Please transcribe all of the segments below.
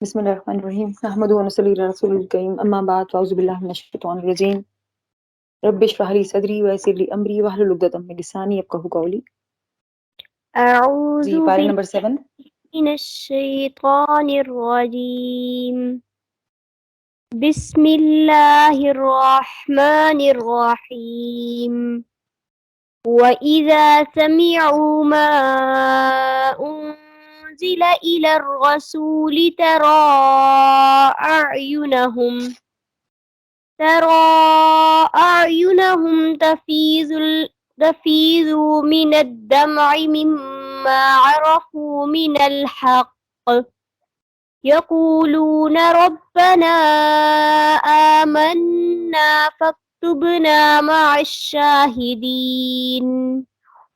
بسم الله الرحمن الرحيم نحمده ونصلي على رسوله الكريم أما بعد فأعوذ بالله من الشيطان الرجيم رب اشرح لي صدري ويسر لي أمري واحلل عقدة من لساني يفقهوا قولي. أعوذ جی پارے بالله نمبر 7. من الشيطان الرجيم. بسم الله الرحمن الرحيم. وإذا سمعوا ما أنزل إلى الرسول ترى أعينهم تفيض من الدمع مما عرفوا من الحق يقولون ربنا آمنا فاكتبنا مع الشاهدين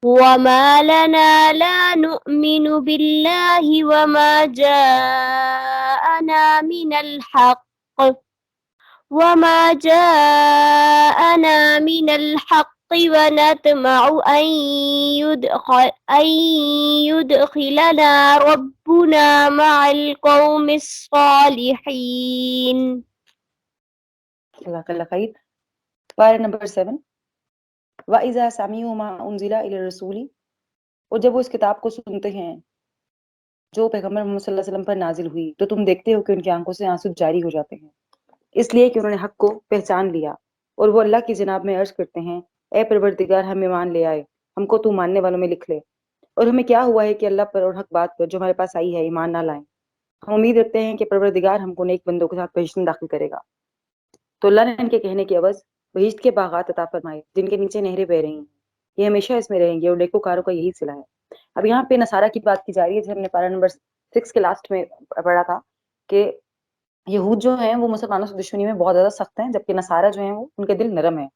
وما لنا لا نؤمن بالله وما جاءنا من الحق ونطمع أن يدخلنا ربنا مع القوم الصالحين. جزاک اللہ خیر. پارے نمبر 7. وَإِذَا سَمِعُوا مَا أُنزِلَ إِلَى الرَّسُولِ، اور جب وہ اس کتاب کو سنتے ہیں جو پیغمبر محمد صلی اللہ علیہ وسلم پر نازل ہوئی تو تم دیکھتے ہو کہ ان کی آنکھوں سے آنسو جاری ہو جاتے ہیں، اس لیے کہ انہوں نے حق کو پہچان لیا اور وہ اللہ کی جناب میں عرض کرتے ہیں اے پروردگار ہم ایمان لے آئے، ہم کو تو ماننے والوں میں لکھ لے، اور ہمیں کیا ہوا ہے کہ اللہ پر اور حق بات پر جو ہمارے پاس آئی ہے ایمان نہ لائیں. ہم امید رکھتے ہیں کہ پروردگار ہم کو نیک بندوں کے ساتھ بہشت میں داخل کرے گا. تو اللہ نے ان کے کہنے کی عوض بہشت کے باغات عطا فرمائے جن کے نیچے نہریں بہ رہی ہیں، یہ ہمیشہ اس میں رہیں گے اور نیکوکاروں کا یہی صلہ ہے. اب یہاں پہ نصارہ کی بات کی جا رہی ہے، جسے ہم نے پارہ نمبر 6 کے لاسٹ میں پڑھا تھا کہ یہود جو ہیں وہ مسلمانوں سے دشمنی میں بہت زیادہ سخت ہیں، جبکہ نصارہ جو ہیں وہ ان کے دل نرم ہیں،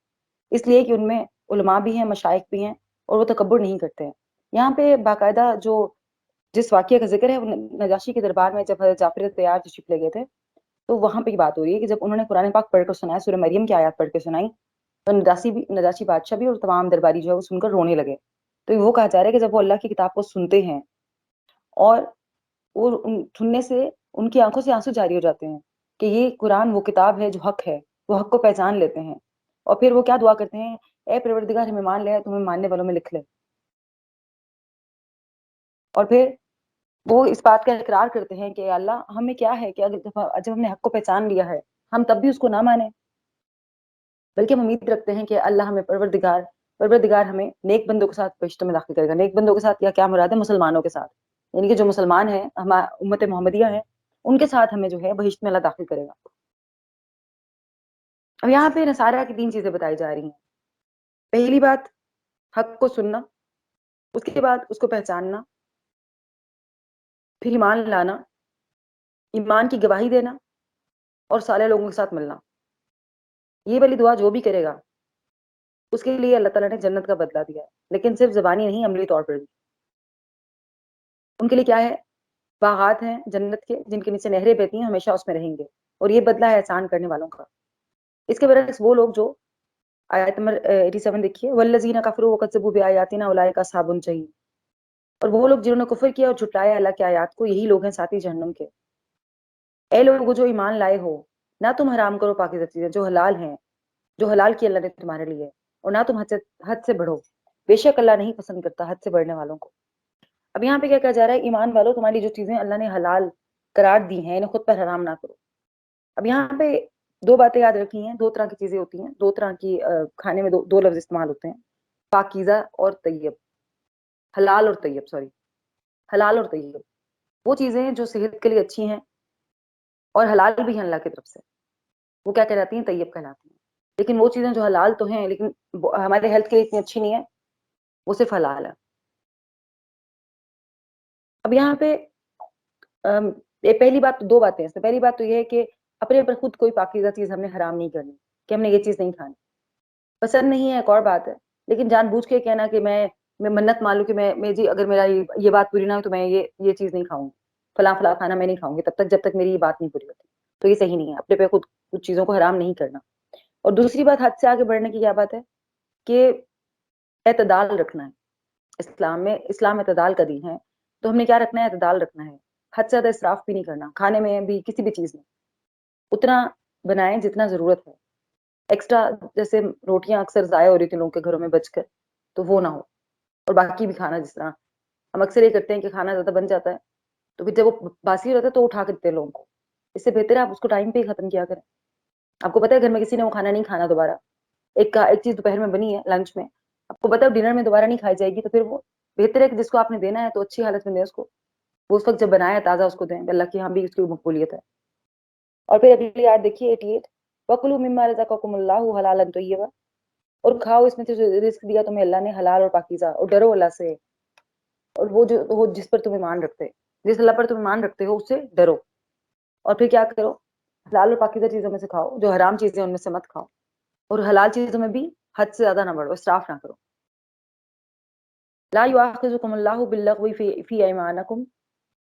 اس لیے کہ ان میں علماء بھی ہیں، مشائخ بھی ہیں اور وہ تکبر نہیں کرتے ہیں. یہاں پہ باقاعدہ جو جس واقعے کا ذکر ہے وہ نجاشی کے دربار میں جب حضرت جعفر طیار تشریف لے گئے تھے تو وہاں پہ یہ بات ہو رہی ہے کہ جب انہوں نے قرآن پاک پڑھ کر سنایا، سورہ مریم کی آیات پڑھ کے سنائی، تو نجاشی بادشاہ بھی اور تمام درباری جو ہے وہ سن کر رونے لگے. تو وہ کہا جا رہا ہے کہ جب وہ اللہ کی کتاب کو سنتے ہیں اور سننے سے ان کی آنکھوں سے آنسو جاری ہو جاتے ہیں کہ یہ قرآن وہ کتاب ہے جو حق ہے، وہ حق کو پہچان لیتے ہیں، اور پھر وہ کیا دعا کرتے ہیں اے پروردگار ہمیں مان لے، تمہیں ماننے والوں میں لکھ لے. اور پھر وہ اس بات کا اقرار کرتے ہیں کہ اللہ ہمیں کیا ہے کہ جب ہم نے حق کو پہچان لیا ہے ہم تب بھی اس کو نہ مانیں، بلکہ ہم امید رکھتے ہیں کہ اللہ ہمیں پروردگار ہمیں نیک بندوں کے ساتھ بہشت میں داخل کرے گا. نیک بندوں کے ساتھ یا کیا مراد ہے؟ مسلمانوں کے ساتھ، یعنی کہ جو مسلمان ہیں، امت محمدیہ ہیں، ان کے ساتھ ہمیں جو ہے بہشت میں اللہ داخل کرے گا. اب یہاں پہ نصارہ کی 3 چیزیں بتائی جا رہی ہیں. پہلی بات حق کو سننا، اس کے بعد اس کو پہچاننا، پھر ایمان لانا، ایمان کی گواہی دینا اور صالح لوگوں کے ساتھ ملنا. یہ والی دعا جو بھی کرے گا اس کے لیے اللہ تعالیٰ نے جنت کا بدلہ دیا ہے، لیکن صرف زبانی نہیں، عملی طور پر بھی. ان کے لیے کیا ہے؟ باغات ہیں جنت کے جن کے نیچے نہریں بہتی ہیں، ہمیشہ اس میں رہیں گے، اور یہ بدلہ ہے احسان کرنے والوں کا. اس کے برعکس وہ لوگ جو آیت نمبر 87 دیکھیے، والذین کفروا وکذبوا بآیاتنا اولئک اصحاب الجحیم، اور وہ لوگ جنہوں نے کفر کیا اور جھٹلایا اللہ کی آیات کو، یہی لوگ ہیں ساتھی جہنم کے. اے لوگو جو ایمان لائے ہو، نہ تم حرام کرو پاکیزہ چیزیں جو حلال ہیں، جو حلال کی اللہ نے تمہارے لیے، اور نہ تم حد سے بڑھو، بے شک اللہ نہیں پسند کرتا حد سے بڑھنے والوں کو. اب یہاں پہ کیا کہا جا رہا ہے؟ ایمان والو تمہاری جو چیزیں اللہ نے حلال قرار دی ہیں انہیں خود پر حرام نہ کرو. اب یہاں پہ 2 باتیں یاد رکھی ہیں، 2 طرح کی چیزیں ہوتی ہیں، 2 طرح کی کھانے میں 2 لفظ استعمال ہوتے ہیں، پاکیزہ اور طیب، حلال اور طیب، حلال اور طیب وہ چیزیں جو صحت کے لیے اچھی ہیں اور حلال بھی ہیں اللہ کی طرف سے، وہ کیا کہلاتی ہیں؟ طیب کہلاتی ہیں. لیکن وہ چیزیں جو حلال تو ہیں لیکن ہمارے ہیلتھ کے لیے اتنی اچھی نہیں ہے، وہ صرف حلال ہے. اب یہاں پہ پہلی بات 2 باتیں ہیں. پہلی بات تو یہ ہے کہ اپنے اوپر خود کوئی پاکیزہ چیز ہم نے حرام نہیں کرنی کہ ہم نے یہ چیز نہیں کھانی. پسند نہیں ہے ایک اور بات ہے، لیکن جان بوجھ کے کہنا کہ میں منت مان لوں کہ میں جی اگر میرا یہ بات پوری نہ ہو تو میں یہ چیز نہیں کھاؤں گی، فلاں کھانا میں نہیں کھاؤں گی تب تک جب تک میری یہ بات نہیں پوری ہوتی، تو یہ صحیح نہیں ہے. اپنے پہ خود کچھ چیزوں کو حرام نہیں کرنا. اور دوسری بات حد سے آگے بڑھنے کی کیا بات ہے کہ اعتدال رکھنا ہے. اسلام اعتدال کا دین ہے، تو ہم نے کیا رکھنا ہے؟ اعتدال رکھنا ہے. حد سے زیادہ اسراف بھی نہیں کرنا، کھانے میں بھی کسی بھی چیز میں اتنا بنائیں جتنا ضرورت ہے. ایکسٹرا جیسے روٹیاں اکثر ضائع ہو رہی تھی لوگوں کے گھروں میں بچ کر، تو وہ نہ ہو. اور باقی بھی کھانا جس طرح ہم اکثر یہ کرتے ہیں کہ کھانا زیادہ بن جاتا ہے تو پھر جب وہ باسی ہو جاتا ہے تو اٹھا کے دیتے ہیں لوگوں کو. اس سے بہتر ہے آپ اس کو ٹائم پہ ہی ختم کیا کریں. آپ کو پتہ ہے گھر میں کسی نے وہ کھانا نہیں کھانا دوبارہ، ایک چیز دوپہر میں بنی ہے لنچ میں، آپ کو پتہ ہے ڈنر میں دوبارہ نہیں کھائی جائے گی، تو پھر وہ بہتر ہے کہ جس کو آپ نے دینا ہے تو اچھی حالت میں دیں اس کو، وہ اس وقت جب بنایا تازہ اس کو دیں، اللہ کے یہاں بھی اس کی مقبولیت ہے. اور پھر اگلی آیت دیکھیے 88، وَكُلُوا مِمَّا رَزَقَكُمُ اللَّهُ حَلَالًا طَيِّبًا، اور کھاؤ اس میں سے جو رزق دیا تمہیں اللہ نے حلال اور پاکیزہ، اور ڈرو اللہ سے، اور وہ جس پر تم ایمان رکھتے، جس اللہ پر تم ایمان رکھتے ہو اس سے ڈرو. اور پھر کیا کرو، حلال اور پاکیزہ چیزوں میں سے کھاؤ، جو حرام چیزیں ان میں سے مت کھاؤ، اور حلال چیزوں میں بھی حد سے زیادہ نہ بڑھو، اسراف نہ کرو. لا یؤاخذکم اللہ باللغو فی ایمانکم،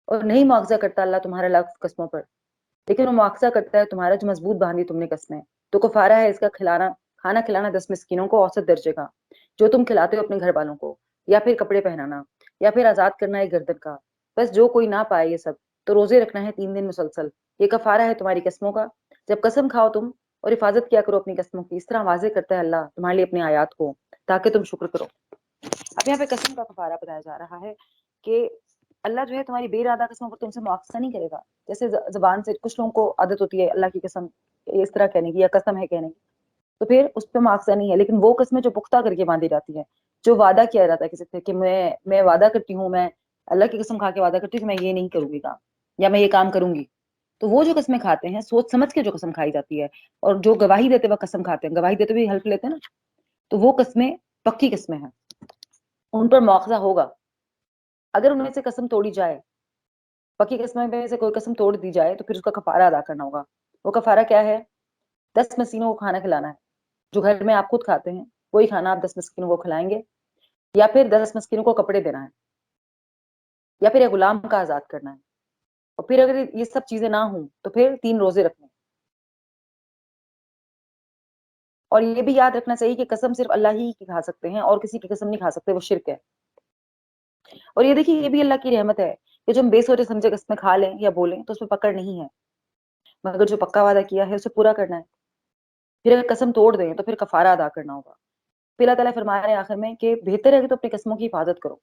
اور نہیں مواخذہ کرتا اللہ تمہارا لغو قسموں پر، لیکن وہ مواخذہ کرتا ہے تمہارا جو مضبوط باندھی تم نے قسمیں. تو کفارہ ہے اس کا کھانا کھلانا 10 مسکینوں کو اوسط درجے کا، جو تم کھلاتے ہو اپنے گھر والوں کو، یا پھر کپڑے پہنانا، یا پھر آزاد کرنا ایک گردن کا. بس جو کوئی نہ پائے یہ سب تو روزے رکھنا ہے 3 دن مسلسل. یہ کفارہ ہے تمہاری قسموں کا جب قسم کھاؤ تم، اور حفاظت کیا کرو اپنی قسموں کی. اس طرح واضح کرتا ہے اللہ تمہارے لیے اپنی آیات کو تاکہ تم شکر کرو. اب یہاں پہ قسم کا کفارہ بتایا جا رہا ہے کہ اللہ جو ہے تمہاری بے ارادہ قسموں پر تم سے مواخذہ نہیں کرے گا. جیسے زبان سے کچھ لوگوں کو عادت ہوتی ہے اللہ کی قسم اس طرح کہنے کی، یا قسم ہے کہنے کی، تو پھر اس پہ مواخذہ نہیں ہے. لیکن وہ قسمیں جو پختہ کر کے باندھی جاتی ہیں، جو وعدہ کیا جاتا ہے کسی سے کہ میں وعدہ کرتی ہوں، میں اللہ کی قسم کھا کے وعدہ کرتی ہوں کہ میں یہ نہیں کروں گی کام، یا میں یہ کام کروں گی، تو وہ جو قسمیں کھاتے ہیں سوچ سمجھ کے جو قسم کھائی جاتی ہے، اور جو گواہی دیتے وقت قسم کھاتے ہیں، گواہی دیتے بھی حلف لیتے ہیں نا، تو وہ قسمیں پکی قسمیں ہیں، ان پر مواخذہ ہوگا. اگر ان میں سے قسم توڑی جائے، پکی قسمیں میں سے کوئی قسم توڑ دی جائے، تو پھر اس کا کفارہ ادا کرنا ہوگا. وہ کفارہ کیا ہے؟ 10 مسکینوں کو کھانا کھلانا ہے. جو گھر میں آپ خود کھاتے ہیں وہی کھانا آپ 10 مسکینوں کو کھلائیں گے، یا پھر 10 مسکینوں کو کپڑے دینا ہے، یا پھر ایک غلام کا آزاد کرنا ہے. اور پھر اگر یہ سب چیزیں نہ ہوں تو پھر 3 روزے رکھنے. اور یہ بھی یاد رکھنا چاہیے کہ قسم صرف اللہ ہی کی کھا سکتے ہیں، اور کسی کی قسم نہیں کھا سکتے، وہ شرک ہے. اور یہ دیکھیے یہ بھی اللہ کی رحمت ہے کہ جو ہم بے سوچے سمجھے قسمیں کھا لیں یا بولیں تو اس میں پکڑ نہیں ہے، مگر جو پکا وعدہ کیا ہے اسے پورا کرنا ہے. پھر اگر قسم توڑ دیں تو پھر کفارہ ادا کرنا ہوگا. پھر اللہ تعالیٰ فرما رہے ہیں آخر میں کہ بہتر ہے کہ تو اپنی قسموں کی حفاظت کرو،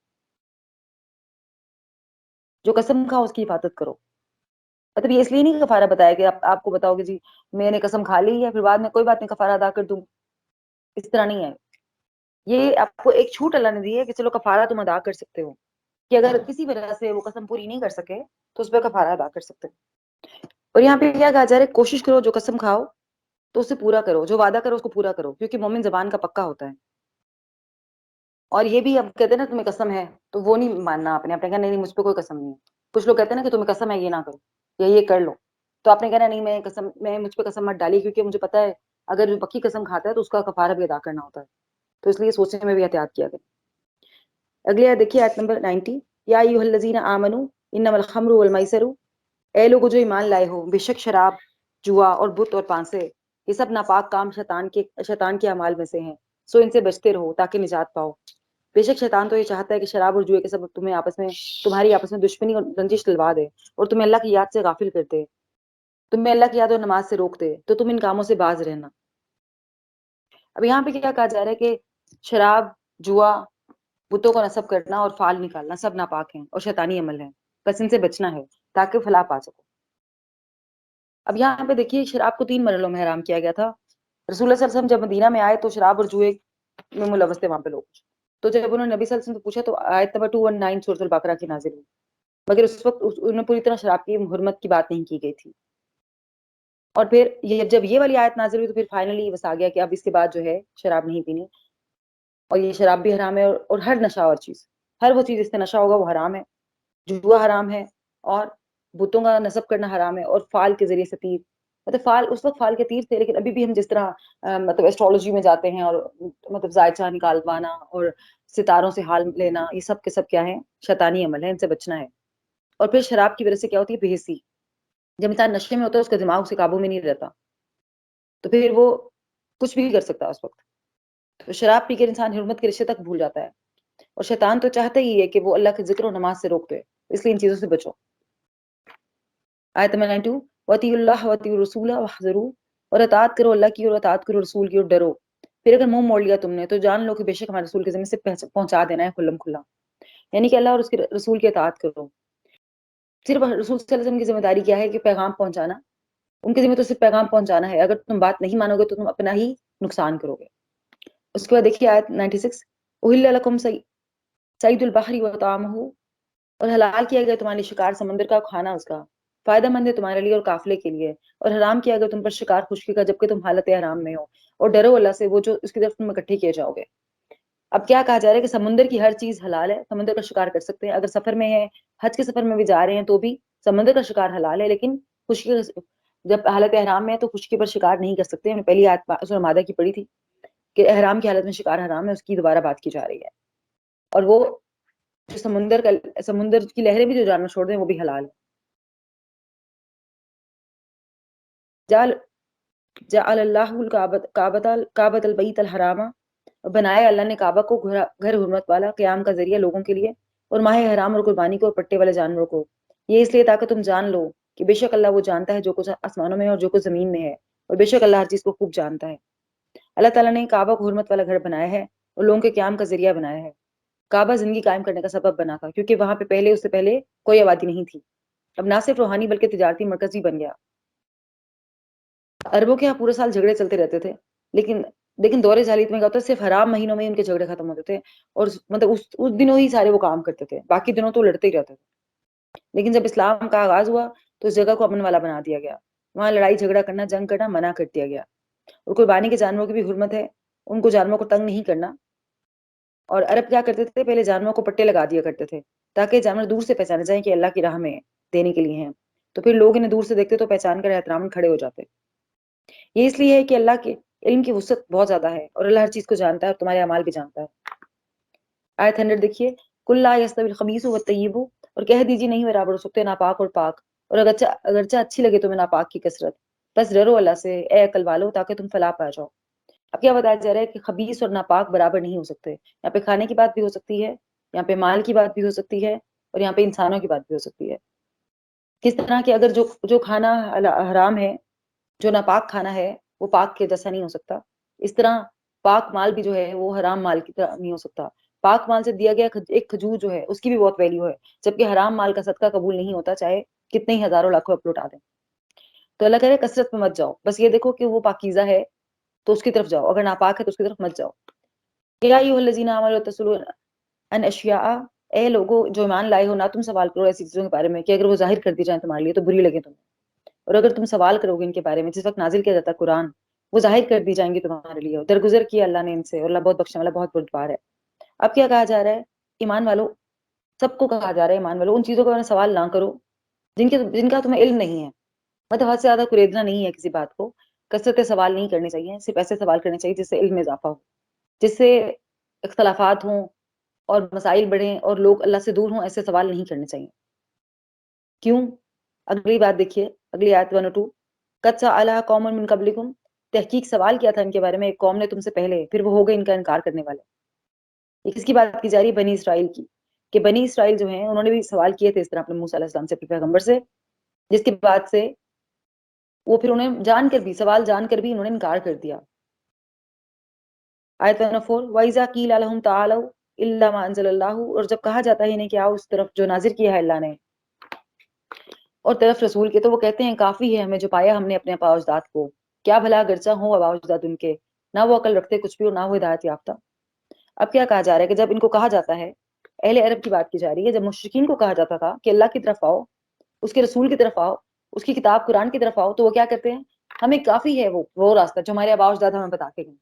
جو قسم کھاؤ اس کی حفاظت کرو. مطلب یہ اس لیے نہیں کفارہ بتایا کہ آپ کو بتاؤ کہ جی میں نے قسم کھا لی ہے پھر بعد میں کوئی بات نہیں کفارہ ادا کر دوں، اس طرح نہیں ہے. یہ آپ کو ایک چھوٹ اللہ نے دی ہے کہ چلو کفارہ تم ادا کر سکتے ہو، کہ اگر کسی وجہ سے وہ قسم پوری نہیں کر سکے تو اس پہ کفارہ ادا کر سکتے. اور یہاں پہ کیا کہا جا رہا ہے، کوشش کرو جو قسم کھاؤ تو اسے پورا کرو، جو وعدہ کرو اس کو پورا کرو، کیونکہ مومن زبان کا پکا ہوتا ہے. اور یہ بھی اب کہتے ہیں نا تمہیں قسم ہے تو وہ نہیں ماننا، آپ نے کہا نہیں مجھ پہ کوئی قسم نہیں ہے. کچھ لوگ کہتے ہیں نا کہ تمہیں قسم ہے یہ نہ کرو یا یہ کر لو، تو آپ نے کہنا نہیں میں مجھ پہ قسم مت ڈالی، کیونکہ مجھے پتا ہے اگر جو پکی قسم کھاتا ہے تو اس کا کفارہ بھی ادا کرنا ہوتا ہے، تو اس لیے سوچنے میں بھی احتیاط کیا کریں. اگلی آیت دیکھیے، آیت نمبر 90، یا ایھا الذین آمنوا انما الخمر والمیسر، اے لوگو جو ایمان لائے ہو، بے شک شراب، جوا اور بت اور پانسے یہ سب ناپاک کام شیطان کے اعمال میں سے ہیں، سو ان سے بچتے رہو تاکہ نجات پاؤ. بے شک شیطان تو یہ چاہتا ہے کہ شراب اور جوئے کے سبب تمہاری آپس میں دشمنی اور رنجش ڈلوا دے، اور تمہیں اللہ کی یاد سے غافل کر دے، تمہیں اللہ کی یاد اور نماز سے روک دے، تو تم ان کاموں سے باز رہنا. اب یہاں پہ کیا کہا جا رہا ہے کہ شراب، جوا، بتوں کو نصب کرنا اور فال نکالنا سب ناپاک ہیں اور شیطانی عمل ہیں، بس ان سے بچنا ہے تاکہ فلاح پا سکو. اب یہاں پہ دیکھیے شراب کو 3 مرحلوں میں حرام کیا گیا تھا. رسول اللہ صلی اللہ علیہ وسلم جب مدینہ میں آئے تو شراب اور جوئے میں ملوث تھے وہاں پہ لوگ، تو جب انہوں نے نبی صلی اللہ علیہ وسلم سے پوچھا تو آیت نمبر 219 سورۃ البقرہ کی نازل ہوئی، مگر اس وقت انہیں پوری طرح شراب کی حرمت کی بات نہیں کی گئی تھی. اور پھر جب یہ والی آیت نازل ہوئی تو پھر فائنلی بس آ گیا کہ اب اس کے بعد جو ہے شراب نہیں پینی، اور یہ شراب بھی حرام ہے، اور ہر نشہ اور چیز، ہر وہ چیز اس سے نشہ ہوگا وہ حرام ہے. جوا حرام ہے، اور بتوں کا نصب کرنا حرام ہے، اور فال کے ذریعے سے تیر، مطلب فال اس وقت فال کے تیر تھے، لیکن ابھی بھی ہم جس طرح مطلب ایسٹرولوجی میں جاتے ہیں اور مطلب زائچہ نکالوانا اور ستاروں سے حال لینا، یہ سب کے سب کیا ہے؟ شیطانی عمل ہے، ان سے بچنا ہے. اور پھر شراب کی وجہ سے کیا ہوتی ہے؟ بے حسی. جب انسان نشے میں ہوتا ہے اس کا دماغ اسے قابو میں نہیں رہتا، تو پھر وہ کچھ بھی کر سکتا ہے اس وقت. تو شراب پی کر انسان حرمت کے رشتے تک بھول جاتا ہے، اور شیطان تو چاہتا ہی ہے کہ وہ اللہ کے ذکر و نماز سے روک دے، اس لیے ان چیزوں سے بچو. آیت نمبر 92 وَأَطِیعُوا اللَّهَ وَأَطِیعُوا الرَّسُولَ وَاحْذَرُوا، اور اطاعت کرو اللہ کی اور اطاعت کرو رسول کی اور ڈرو. پھر اگر منہ موڑ لیا تم نے تو جان لو کہ بے شک ہمارے رسول کے ذمہ سے پہنچا دینا ہے کھلم کھلا. یعنی کہ اللہ اور اس کے رسول کی اطاعت کرو. صرف رسول صلی اللہ علیہ وسلم کی ذمہ داری کیا ہے کہ پیغام پہنچانا. ان کے ذمہ تو صرف پیغام پہنچانا ہے. اگر تم بات نہیں مانو گے تو تم اپنا ہی نقصان کرو گے. اس کے بعد دیکھیے آیت 96 احل لکم صید البحر وطعامہ، اور حلال کیا گیا تمہارے شکار سمندر کا کھانا اس کا فائدہ مند ہے تمہارے لیے اور قافلے کے لیے، اور حرام کیا گیا تم پر شکار خشکی کا جبکہ تم حالت حرام میں ہو، اور ڈرو اللہ سے وہ جو اس کی طرف تم اکٹھے کیے جاؤ گے. اب کیا کہا جا رہا ہے کہ سمندر کی ہر چیز حلال ہے، سمندر کا شکار کر سکتے ہیں. اگر سفر میں ہے، حج کے سفر میں بھی جا رہے ہیں تو بھی سمندر کا شکار حلال ہے، لیکن خشکی جب حالت احرام میں ہے تو خشکی پر شکار نہیں کر سکتے. ہم نے پہلی آیت سورہ مائدہ کی پڑھی تھی کہ احرام کی حالت میں شکار حرام ہے، اس کی دوبارہ بات کی جا رہی ہے. اور وہ جو سمندر کی لہریں بھی جو جانور چھوڑ دیں وہ بھی حلال ہے. جعل اللہ کعبۃ البیت الحرام، بنایا اللہ نے کعبہ کو گھر حرمت والا قیام کا ذریعہ لوگوں کے لیے، اور ماہ حرام اور قربانی کو اور پٹے والے جانوروں کو، یہ اس لیے تاکہ تم جان لو کہ بے شک اللہ وہ جانتا ہے جو کچھ آسمانوں میں اور جو کچھ زمین میں ہے، اور بے شک اللہ ہر چیز کو خوب جانتا ہے. اللہ تعالیٰ نے کعبہ کو حرمت والا گھر بنایا ہے اور لوگوں کے قیام کا ذریعہ بنایا ہے. کعبہ زندگی قائم کرنے کا سبب بنا تھا کیونکہ وہاں پہ اس سے پہلے کوئی آبادی نہیں تھی. اب نہ صرف روحانی بلکہ تجارتی مرکز بھی بن گیا. عربوں کے یہاں پورے سال جھگڑے چلتے رہتے تھے، لیکن دور جاہلیت میں کیا ہوتا ہے صرف حرام مہینوں میں ان کے جھگڑے ختم ہوتے تھے، اور مطلب اس دنوں ہی سارے وہ کام کرتے تھے، باقی دنوں تو لڑتے ہی رہتے تھے. لیکن جب اسلام کا آغاز ہوا تو اس جگہ کو امن والا بنا دیا گیا. وہاں لڑائی جھگڑا کرنا، جنگ کرنا منع کر دیا گیا. اور قربانی کے جانوروں کی بھی حرمت ہے، ان کو جانوروں کو تنگ نہیں کرنا. اور عرب کیا کرتے تھے، پہلے جانوروں کو پٹے لگا دیا کرتے تھے تاکہ جانور دور سے پہچانے جائیں کہ اللہ کی راہ میں دینے کے لیے ہیں، تو پھر لوگ انہیں دور سے دیکھتے تو پہچان کر احترام کھڑے ہو جاتے. یہ اس لیے ہے کہ اللہ کے علم کی وسعت بہت زیادہ ہے اور اللہ ہر چیز کو جانتا ہے اور تمہارے اعمال بھی جانتا ہے. آیت 100 دیکھیے قل لا یستوی الخبیث والطیب، اور کہہ دیجیے نہیں برابر ہو سکتے ناپاک اور پاک، اور اگرچہ اچھی لگے تمہیں ناپاک کی کثرت، بس ڈرو اللہ سے اے عقل والو تاکہ تم فلاح پا جاؤ. اب کیا بتایا جا رہا ہے کہ خبیث اور ناپاک برابر نہیں ہو سکتے. یہاں پہ کھانے کی بات بھی ہو سکتی ہے، یہاں پہ مال کی بات بھی ہو سکتی ہے، اور یہاں پہ انسانوں کی بات بھی ہو سکتی ہے. کس طرح کہ اگر جو کھانا حرام ہے، جو ناپاک کھانا ہے وہ پاک کے جیسا نہیں ہو سکتا، اس طرح پاک مال بھی جو ہے وہ حرام مال کی طرح نہیں ہو سکتا. پاک مال سے دیا گیا ایک کھجور جو ہے اس کی بھی بہت ویلیو ہے، جبکہ حرام مال کا صدقہ قبول نہیں ہوتا چاہے کتنے ہی ہزاروں لاکھوں اپ لوٹا دیں. تو اللہ کہہ رہے کثرت میں مت جاؤ، بس یہ دیکھو کہ وہ پاکیزہ ہے تو اس کی طرف جاؤ، اگر ناپاک ہے تو اس کی طرف مت جاؤ. یا ایھا الذین آمنوا تسألوا عن اشیاء، اے لوگوں جو ایمان لائے ہو نہ تم سوال کرو ایسی چیزوں کے بارے میں کہ اگر وہ ظاہر کر دی جائیں تمہارے لیے تو بری لگے تمہیں، اور اگر تم سوال کرو گے ان کے بارے میں جس وقت نازل کیا جاتا ہے قرآن، وہ ظاہر کر دی جائیں گی تمہارے لیے. درگزر کیا اللہ نے ان سے، اور اللہ بہت بخشنے والا بہت بردبار ہے. اب کیا کہا جا رہا ہے، ایمان والو، سب کو کہا جا رہا ہے ایمان والو ان چیزوں کے بارے میں سوال نہ کرو جن کا تمہیں علم نہیں ہے. مطلب حد سے زیادہ کریدنا نہیں ہے کسی بات کو، کثرت سوال نہیں کرنے چاہیے، صرف ایسے سوال کرنے چاہیے جس سے علم میں اضافہ ہو، جس سے اختلافات ہوں اور مسائل بڑھیں اور لوگ اللہ سے دور ہوں. ایسے سوال نہیں کرنے چاہیے. کیوں؟ اگلی بات دیکھیے، اگلی آیت 102 قد سأل قوم من قبلکم، تحقیق سوال کیا تھا ان کے بارے میں ایک قوم نے تم سے پہلے، پھر وہ ہو گئے ان کا انکار کرنے والے. یہ کس کی بات کی جا رہی ہے؟ بنی اسرائیل کی، کہ بنی اسرائیل جو ہیں انہوں نے بھی سوال کیے تھے اس طرح اپنے موسیٰ علیہ السلام سے، اپنے پیغمبر سے، جس کی بات سے وہ پھر انہیں جان کر بھی انہوں نے انکار کر دیا. آیت 104 وَإِذَا قِيلَ لَهُمْ تَعَالَوْا إِلَّا مَا أَنزَلَ اللَّهُ، اور جب کہا جاتا ہے انہیں کہ آؤ اس طرف جو نازل کیا ہے اللہ نے اور طرف رسول کے، تو وہ کہتے ہیں کافی ہے ہمیں جو پایا ہم نے اپنے آباء و اجداد کو، کیا بھلا اگرچہ ہوں آباء و اجداد ان کے، نہ وہ عقل رکھتے کچھ بھی اور نہ وہ ہدایت یافتہ. اب کیا کہا جا رہا ہے کہ جب ان کو کہا جاتا ہے، اہل عرب کی بات کی جا رہی ہے، جب مشرکین کو کہا جاتا تھا کہ اللہ کی طرف آؤ، اس کے رسول کی طرف آؤ، اس کی کتاب قرآن کی طرف آؤ، تو وہ کیا کرتے ہیں، ہمیں کافی ہے وہ راستہ جو ہمارے آباء و اجداد ہمیں بتا کے گئے.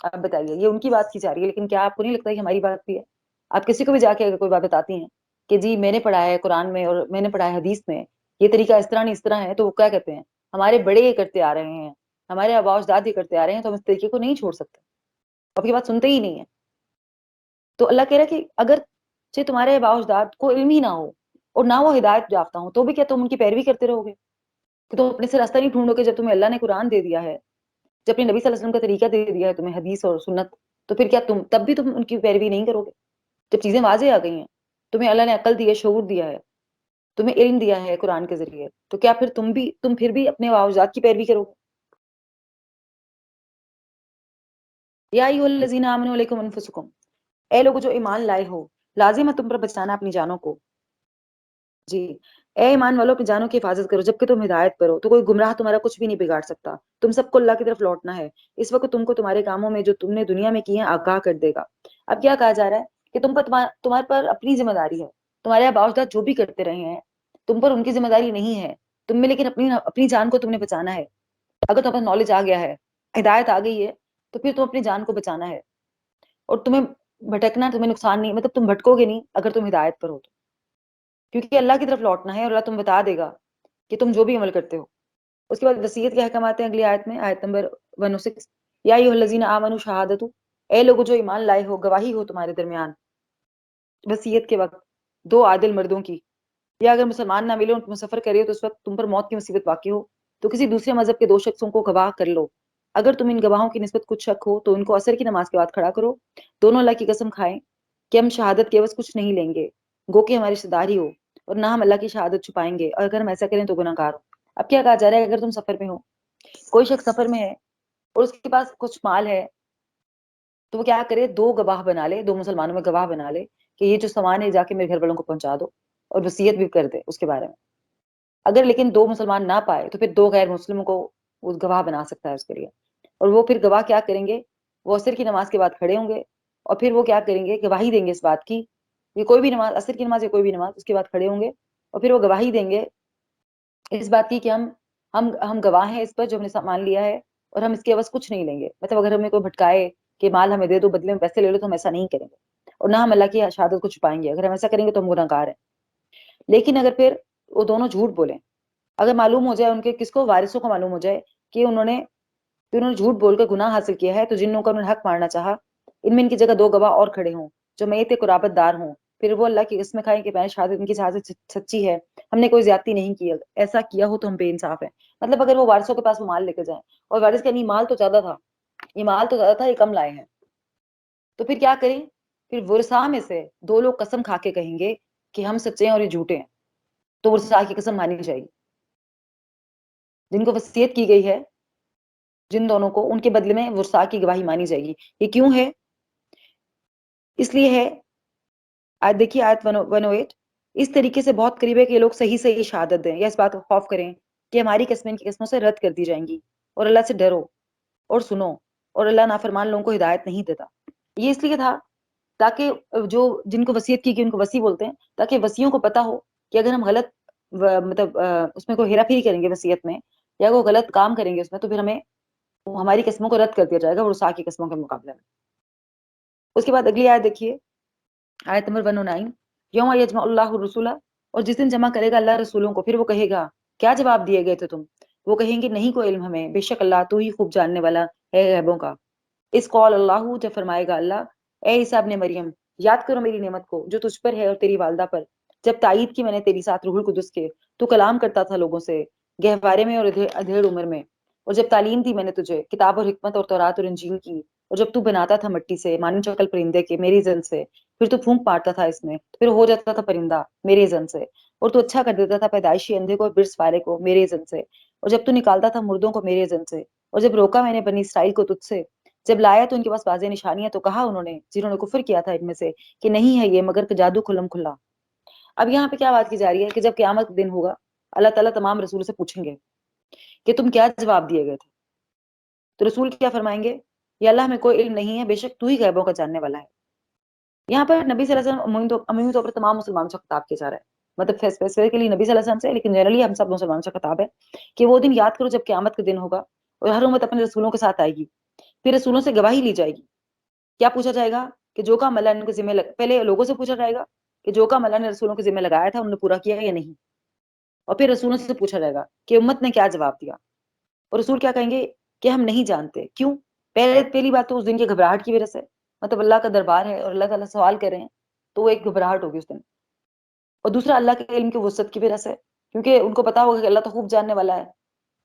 آپ بتائیے، یہ ان کی بات کی جا رہی ہے، لیکن کیا آپ کو نہیں لگتا کہ ہماری بات بھی ہے؟ آپ کسی کو بھی جا کے اگر کوئی بات بتاتی ہیں کہ جی میں نے پڑھا ہے قرآن میں اور میں نے پڑھا ہے حدیث میں، یہ طریقہ اس طرح نہیں اس طرح ہے، تو وہ کیا کہتے ہیں، ہمارے بڑے یہ کرتے آ رہے ہیں، ہمارے آباء و اجداد یہ کرتے آ رہے ہیں، تو ہم اس طریقے کو نہیں چھوڑ سکتے. آپ کی بات سنتے ہی نہیں ہے. تو اللہ کہہ رہا ہے کہ اگر تمہارے آباء و اجداد کو علم ہی نہ ہو اور نہ وہ ہدایت یافتہ ہوں، تو بھی کیا تم ان کی پیروی کرتے رہو گے؟ کہ تم اپنے سے راستہ نہیں ڈھونڈو گے؟ جب تمہیں اللہ نے قرآن دے دیا ہے، جب اپنے نبی صلی اللہ علیہ وسلم کا طریقہ دے دیا ہے تمہیں، حدیث اور سنت، تو پھر کیا تب بھی تم ان کی پیروی نہیں کرو گے؟ جب چیزیں واضح آ گئی ہیں، تمہیں اللہ نے عقل دی ہے، شعور دیا ہے، تمہیں علم دیا ہے قرآن کے ذریعے، تو کیا پھر تم پھر بھی اپنے واؤجات کی پیروی کرو گے؟ یا ایھا الذین آمنوا علیکم انفسکم، اے لوگوں جو ایمان لائے ہو، لازم ہے تم پر بچانا اپنی جانوں کو. جی، اے ایمان والو اپنی جانوں کی حفاظت کرو جبکہ تم ہدایت پر ہو، تو کوئی گمراہ تمہارا کچھ بھی نہیں بگاڑ سکتا. تم سب کو اللہ کی طرف لوٹنا ہے. اس وقت تم کو تمہارے کاموں میں جو تم نے دنیا میں کیے ہیں آگاہ کر دے گا. اب کیا کہا جا رہا ہے کہ تمہارے پر اپنی ذمہ داری ہے. تمہارے اباء اجداد جو بھی کرتے رہے ہیں تم پر ان کی ذمہ داری نہیں ہے تم میں، لیکن اپنی جان کو تم نے بچانا ہے. اگر تمہیں نالج آ گیا ہے، ہدایت آ گئی ہے، تو پھر تم اپنی جان کو بچانا ہے. اور تمہیں بھٹکنا، تمہیں نقصان نہیں، مطلب تم بھٹکو گے نہیں اگر تم ہدایت پر ہو تو، کیونکہ اللہ کی طرف لوٹنا ہے اور اللہ تم بتا دے گا کہ تم جو بھی عمل کرتے ہو. اس کے بعد وصیت کے احکامات ہیں اگلی آیت میں، آیت نمبر 106. یا ایھا الذین آمنوا شہادۃ، اے لوگوں جو ایمان لائے ہو گواہی ہو تمہارے درمیان وصیت کے وقت دو عادل مردوں کی. یا اگر مسلمان نہ ملے، تم سفر کرے تو اس وقت تم پر موت کی مصیبت واقع ہو تو کسی دوسرے مذہب کے دو شخصوں کو گواہ کر لو. اگر تم ان گواہوں کی نسبت کچھ شک ہو تو ان کو عصر کی نماز کے بعد کھڑا کرو. دونوں اللہ کی قسم کھائیں کہ ہم شہادت کے عوض کچھ نہیں لیں گے، گو کہ ہماری رشتہ داری ہو، اور نہ ہم اللہ کی شہادت چھپائیں گے، اور اگر ہم ایسا کریں تو گناہ گار ہو. اب کیا کہا جا رہا ہے، اگر تم سفر میں ہو، کوئی شخص سفر میں ہے اور اس کے پاس کچھ مال ہے، تو وہ کیا کرے، دو گواہ بنا لے، دو مسلمانوں میں گواہ بنا لے کہ یہ جو سامان ہے جا کے میرے گھر والوں کو پہنچا دو، اور وصیت بھی کر دے اس کے بارے میں. اگر لیکن دو مسلمان نہ پائے تو پھر دو غیر مسلموں کو وہ گواہ بنا سکتا ہے اس کے لیے. اور وہ پھر گواہ کیا کریں گے، وہ عصر کی نماز کے بعد کھڑے ہوں گے اور پھر وہ کیا کریں گے، گواہی دیں گے اس بات کی، یہ کوئی بھی نماز، عصر کی نماز یا کوئی بھی نماز، اس کے بعد کھڑے ہوں گے اور پھر وہ گواہی دیں گے اس بات کی کہ ہم گواہ ہیں اس پر جو ہم نے سامان لیا ہے، اور ہم اس کے عوض کچھ نہیں لیں گے. مطلب اگر ہمیں کوئی بھٹکائے کہ مال ہمیں دے دو بدلے میں پیسے لے لو تو ہم ایسا نہیں کریں گے، اور نہ ہم اللہ کی شہادت کو چھپائیں گے. اگر ہم ایسا کریں گے تو ہم گناہ گار ہیں. لیکن اگر پھر وہ دونوں جھوٹ بولیں، اگر معلوم ہو جائے ان کے کس کو، وارثوں کو معلوم ہو جائے کہ انہوں نے جھوٹ بول کر گناہ حاصل کیا ہے، تو جن لوگوں کا انہوں نے حق مارنا چاہا ان میں ان کی جگہ دو گواہ اور کھڑے ہوں جو میت قرابت دار ہوں، پھر وہ اللہ کی قسم کھائیں کہ میں شہادت، ان کی شہادت سچی ہے، ہم نے کوئی زیادتی نہیں کی، ایسا کیا ہو تو ہم بے انصاف ہیں. مطلب اگر وہ وارثوں کے پاس وہ مال لے کے جائیں اور وارث کہ نہیں مال تو زیادہ تھا، یہ کم لائے ہیں، تو پھر کیا کریں، پھر ورثاء میں سے دو لوگ قسم کھا کے کہیں گے کہ ہم سچے ہیں اور یہ جھوٹے ہیں، تو ورثاء کی قسم مانی جائے گی. جن کو وصیت کی گئی ہے، جن دونوں کو، ان کے بدلے میں ورثاء کی گواہی مانی جائے گی. یہ کیوں ہے؟ اس لیے ہے، آیت دیکھیے، آیت 108، اس طریقے سے بہت قریب ہے کہ یہ لوگ صحیح صحیح شہادت دیں یا اس بات کو خوف کریں کہ ہماری قسمیں ان کی قسموں سے رد کر دی جائیں گی. اور اللہ سے ڈرو اور سنو، اور اللہ نافرمان لوگوں کو ہدایت نہیں دیتا. یہ اس لیے تھا تاکہ جن کو وصیت کی گئی ان کو وصی بولتے ہیں، تاکہ وصیوں کو پتا ہو کہ اگر ہم غلط مطلب اس میں کوئی ہیرا پھیری کریں گے وصیت میں، یا وہ غلط کام کریں گے اس میں، تو پھر ہماری قسموں کو رد کر دیا جائے گا ورثاء کی قسموں کے مقابلے میں. اس کے بعد اگلی آیت دیکھیے، آیت نمبر 109، یوم یجمع اللہ الرسول، اور جس دن جمع کرے گا اللہ رسولوں کو، پھر وہ کہے گا کیا جواب دیے گئے تھے تم؟ وہ کہیں گے نہیں کوئی علم ہمیں، بے شک اللہ تو ہی خوب جاننے والا ہے غیبوں کا. اس قول اللہ، جب فرمائے گا اللہ، اے عیسیٰ ابن مریم، یاد کرو میری نعمت کو جو تجھ پر ہے اور تیری والدہ پر، جب تائید کی میں نے تیری ساتھ روح القدس کے، تو کلام کرتا تھا لوگوں سے گہوارے میں اور ادھیڑ عمر میں، اور جب تعلیم دی میں نے تجھے کتاب اور حکمت اور تورات اور انجیل کی، اور جب تو بناتا تھا مٹی سے مانند شکل پرندے کے میری اذن سے، پھر تو پھونک مارتا تھا اس میں، پھر ہو جاتا تھا پرندہ میری اذن سے، اور تو اچھا کر دیتا تھا پیدائشی اندھے کو اور برس پارے کو میری اذن سے، اور جب تو نکالتا تھا مردوں کو میری اذن سے، اور جب روکا میں نے بنی اسرائیل کو تجھ سے، جب لایا تو ان کے پاس واضح نشانیاں، تو کہا انہوں نے جنہوں نے کفر کیا تھا ان میں سے کہ نہیں ہے یہ مگر کہ جادو کھلم کھلا. اب یہاں پہ کیا بات کی جا رہی ہے کہ جب قیامت کا دن ہوگا، اللہ تعالیٰ تمام رسول سے پوچھیں گے کہ تم کیا جواب دیے گئے تھے، تو رسول کیا فرمائیں گے، یا اللہ ہمیں کوئی علم نہیں ہے، بے شک تو ہی غیبوں کا جاننے والا ہے. یہاں پر نبی صلی اللہ علیہ وسلم عمومی طور پر تمام مسلمانوں سے خطاب کیا جا رہا ہے، مطلب اسپیسیفکلی نبی صلی اللہ علیہ وسلم سے، لیکن جنرلی ہم سب مسلمانوں سے خطاب ہے کہ وہ دن یاد کرو جب قیامت کا دن ہوگا اور ہر امت اپنے رسولوں کے ساتھ آئے گی، پھر رسولوں سے گواہی لی جائے گی. کیا پوچھا جائے گا کہ جو کام اللہ نے ان کے ذمہ پہلے لوگوں سے پوچھا جائے گا کہ جو کام اللہ نے رسولوں کے ذمہ لگایا تھا انہوں نے پورا کیا یا نہیں، اور پھر رسولوں سے پوچھا جائے گا کہ امت نے کیا جواب دیا، اور رسول کیا کہیں گے کہ ہم نہیں جانتے. کیوں؟ پہلی بات تو اس دن کی گھبراہٹ کی وجہ سے، مطلب اللہ کا دربار ہے اور اللہ تعالیٰ سوال کر رہے ہیں تو وہ ایک گھبراہٹ ہوگی اس دن، اور دوسرا اللہ کے علم کی وسعت کی وجہ سے، کیونکہ ان کو پتا ہوگا کہ اللہ تو خوب جاننے والا ہے،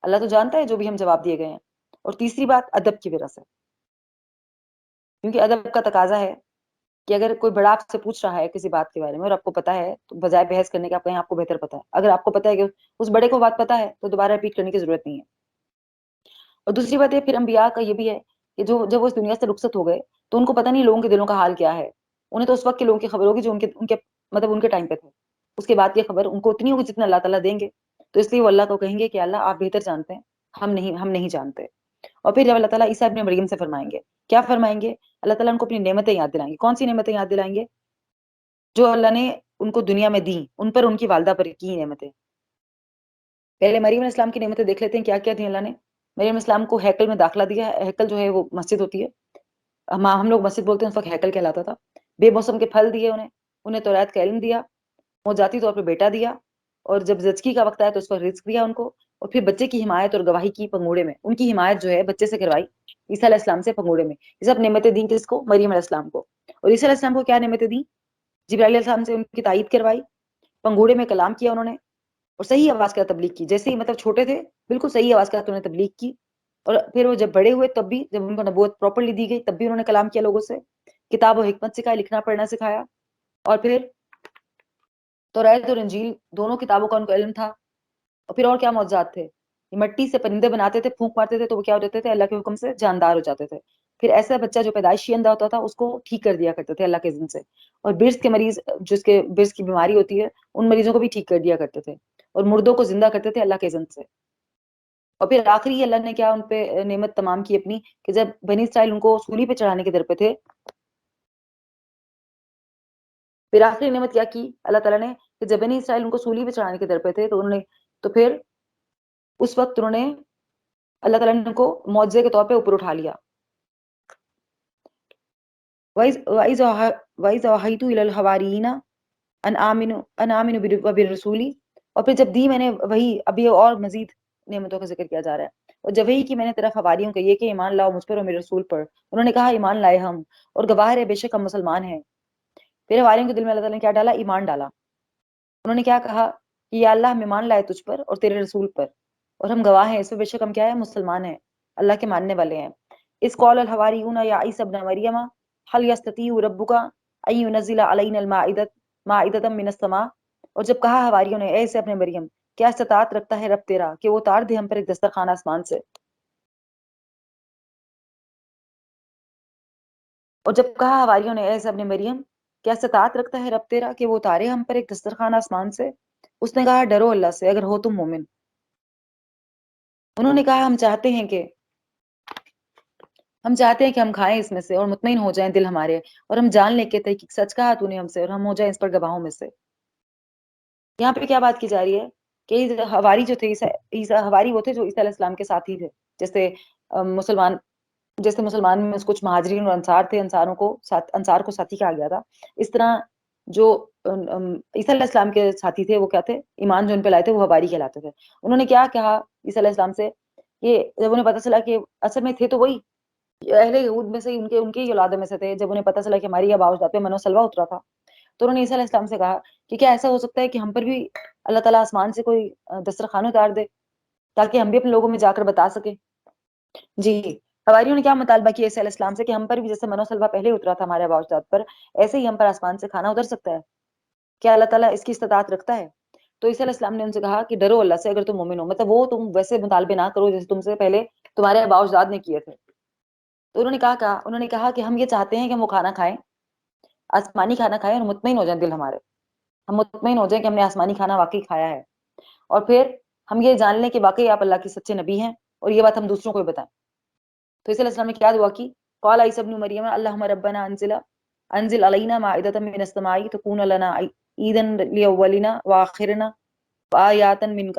اللہ تو جانتا ہے جو بھی ہم جواب دیے گئے ہیں. اور تیسری بات ادب کی وجہ سے، کیونکہ ادب کا تقاضا ہے کہ اگر کوئی بڑا آپ سے پوچھ رہا ہے کسی بات کے بارے میں اور آپ کو پتا ہے تو بجائے بحث کرنے کے آپ کہیں آپ کو بہتر پتا ہے. اگر آپ کو پتا ہے کہ اس بڑے کو بات پتا ہے تو دوبارہ ریپیٹ کرنے کی ضرورت نہیں ہے. اور دوسری بات یہ پھر انبیاء کا یہ بھی ہے کہ جب وہ اس دنیا سے رخصت ہو گئے تو ان کو پتہ نہیں لوگوں کے دلوں کا حال کیا ہے. انہیں تو اس وقت کے لوگوں کی خبر ہوگی جو ان کے مطلب ان کے ٹائم پہ تھے. اس کے بعد کی خبر ان کو اتنی ہوگی جتنا اللہ تعالیٰ دیں گے. تو اس لیے وہ اللہ کو کہیں گے کہ اللہ آپ بہتر جانتے ہیں, ہم نہیں جانتے. اور پھر جب اللہ تعالیٰ عیسیٰ ابن مریم سے فرمائیں گے, کیا فرمائیں گے؟ اللہ تعالیٰ ان کو اپنی نعمتیں یاد دلائیں گے. کون سی نعمتیں یاد دلائیں گے؟ جو اللہ نے ان کو دنیا میں دی, ان پر ان کی والدہ پر کی نعمتیں. پہلے مریم علیہ السلام کی نعمتیں دیکھ لیتے ہیں کیا کیا تھی اللہ نے. مریم علیہ السلام کو ہیکل میں داخلہ دیا. ہیکل جو ہے وہ مسجد ہوتی ہے, ہم لوگ مسجد بولتے ہیں, اس وقت ہیکل کہلاتا تھا. بے موسم کے پھل دیے انہیں تورات کا علم دیا, موجاتی طور پہ بیٹا دیا, اور جب زچگی کا وقت آیا تو اس پر رزق دیا ان کو. اور پھر بچے کی حمایت اور گواہی کی پنگوڑے میں. ان کی حمایت جو ہے بچے سے کروائی عیسیٰ علیہ السلام سے پنگوڑے میں. یہ سب نعمتیں دیں کس کو؟ مریم علیہ السلام کو. اور عیسیٰ علیہ السلام کو کیا نعمتیں دیں؟ جبرائیل علیہ السلام سے ان کی تائید کروائی, پنگوڑے میں کلام کیا انہوں نے, اور صحیح آواز کا تبلیغ کی. جیسے ہی مطلب چھوٹے تھے بالکل صحیح آواز کا انہوں نے تبلیغ کی. اور پھر وہ جب بڑے ہوئے تب بھی, جب ان کو نبوت پراپرلی دی گئی تب بھی انہوں نے کلام کیا لوگوں سے, کتاب و حکمت سکھایا, لکھنا پڑھنا سکھایا. اور پھر تورات اور انجیل دونوں کتابوں کا ان کو علم تھا. اور پھر اور کیا معجزات تھے. یہ مٹی سے پرندے بناتے تھے, پھونک مارتے تھے تو وہ کیا ہو جاتے تھے؟ اللہ کے حکم سے جاندار ہو جاتے تھے. پھر ایسا بچہ جو پیدائشی اندھا ہوتا تھا اس کو ٹھیک کر دیا کرتے تھے اللہ کے اذن سے. اور برس کے مریض, جس کے برس کی بیماری ہوتی ہے, ان مریضوں کو بھی ٹھیک کر دیا کرتے تھے. اور مردوں کو زندہ کرتے تھے اللہ کے اذن سے. اور پھر آخری اللہ نے کیا ان پہ نعمت تمام کی اپنی, کہ جب بنی اسرائیل ان کو سولی پہ چڑھانے کے در پہ تھے, پھر آخری نعمت کیا کی اللہ تعالیٰ نے, کہ جب بنی اسرائیل ان کو سولی پہ چڑھانے کے در پہ تھے تو پھر اس وقت انہوں نے اللہ تعالیٰ نے ان کو معجزے کے طور پہ اوپر اٹھا لیا. وَإِذْ أَوْحَيْتُ إِلَى الْحَوَارِيِّينَ أَنْ آمِنُوا بِالرَّسُولِ. اور پھر جب دی میں نے وہی, ابھی اور مزید نعمتوں کا ذکر کیا جا رہا ہے. اور جب وہی کی میں نے طرف حواریوں کو یہ کہ ایمان لاؤ مجھ پر اور میرے رسول پر. انہوں نے کہا ایمان لائے ہم, اور گواہ ہے بے شک ہم مسلمان ہیں. پھر حواریوں کے دل میں اللہ تعالیٰ نے کیا ڈالا؟ ایمان ڈالا. انہوں نے کیا کہا کہ یا اللہ ہم ایمان لائے تجھ پر اور تیرے رسول پر, اور ہم گواہ ہیں اس میں بے شک ہم کیا ہے؟ مسلمان ہیں, اللہ کے ماننے والے ہیں. اذ قال الحواریون یا عیسی ابن مریم هل يستطيع ربك ان ينزل علينا مائدة من السماء. اور جب کہا حواریوں نے اے عیسی ابن مریم, کیا استطاعت رکھتا ہے رب تیرا کہ وہ اتار دے ہم پر ایک دسترخوان آسمان سے. اور جب کہا حواریوں نے اے عیسی ابن مریم, کیا استطاعت رکھتا ہے رب تیرا کہ وہ اتارے ہم پر ایک دسترخوان آسمان سے. اس نے کہا ڈرو اللہ سے اگر ہو تم مومن. انہوں نے کہا ہم چاہتے ہیں کہ ہم کھائیں اس میں سے اور مطمئن ہو جائیں دل ہمارے, اور ہم جان لیں کہ تحقیق سچ کہا تو نے ہم سے, اور ہم ہو جائیں اس پر گواہوں میں سے. یہاں پہ کیا بات کی جا رہی ہے کہ حواری جو تھے, حواری وہ تھے جو عیسیٰ علیہ السلام کے ساتھی تھے. جیسے مسلمان میں کچھ مہاجرین اور انصار تھے, انصار کو ساتھی کہا گیا تھا. اس طرح جو عیسیٰ علیہ السلام کے ساتھی تھے وہ کیا تھے؟ ایمان جو ان پہ لائے تھے وہ حواری کہلاتے تھے. انہوں نے کیا کہا عیسیٰ علیہ السلام سے, کہ جب انہیں پتہ چلا کہ اصل میں تھے تو وہی اہل یہود میں سے, ان کے ہی اولادوں میں سے تھے. جب انہیں پتہ چلا کہ ہماری اب آواز پہ منو سلوا اترا تھا, تو انہوں نے عیسیٰ علیہ السلام سے کہا کہ کیا ایسا ہو سکتا ہے کہ ہم پر بھی اللہ تعالیٰ آسمان سے کوئی دسترخوان اتار دے تاکہ ہم بھی اپنے لوگوں میں جا کر بتا سکیں. جی, حواریوں نے کیا مطالبہ کیا عیسیٰ علیہ السلام سے کہ ہم پر بھی جیسے منو سلوا پہلے اترا تھا ہمارے آباء اجداد پر, ایسے ہی ہم پر آسمان سے کھانا اتر سکتا ہے. کیا اللہ تعالیٰ اس کی استطاعت رکھتا ہے؟ تو عیسیٰ علیہ السلام نے ان سے کہا کہ ڈرو اللہ سے اگر تم مومن ہو. مطلب وہ تم ویسے مطالبے نہ کرو جیسے تم سے پہلے تمہارے آباء اجداد نے کیے تھے. تو انہوں نے کہا کہ ہم یہ چاہتے ہیں کہ ہم وہ کھانا کھائیں, آسمانی کھانا کھائیں, اور مطمئن ہو جائیں دل ہمارے, ہم مطمئن ہو جائیں کہ ہم نے آسمانی کھانا واقعی کھایا ہے, اور پھر ہم یہ جان لیں کہ واقعی آپ اللہ کے سچے نبی ہیں, اور یہ بات ہم دوسروں کو بھی بتائیں. تو عیسیٰ علیہ السلام نے کیا دعا کی؟ قال عیسی ابن مریم اللهم ربنا انزل علينا مائدة من السماء تكون لنا عيدا لأولنا وآخرنا وآية منك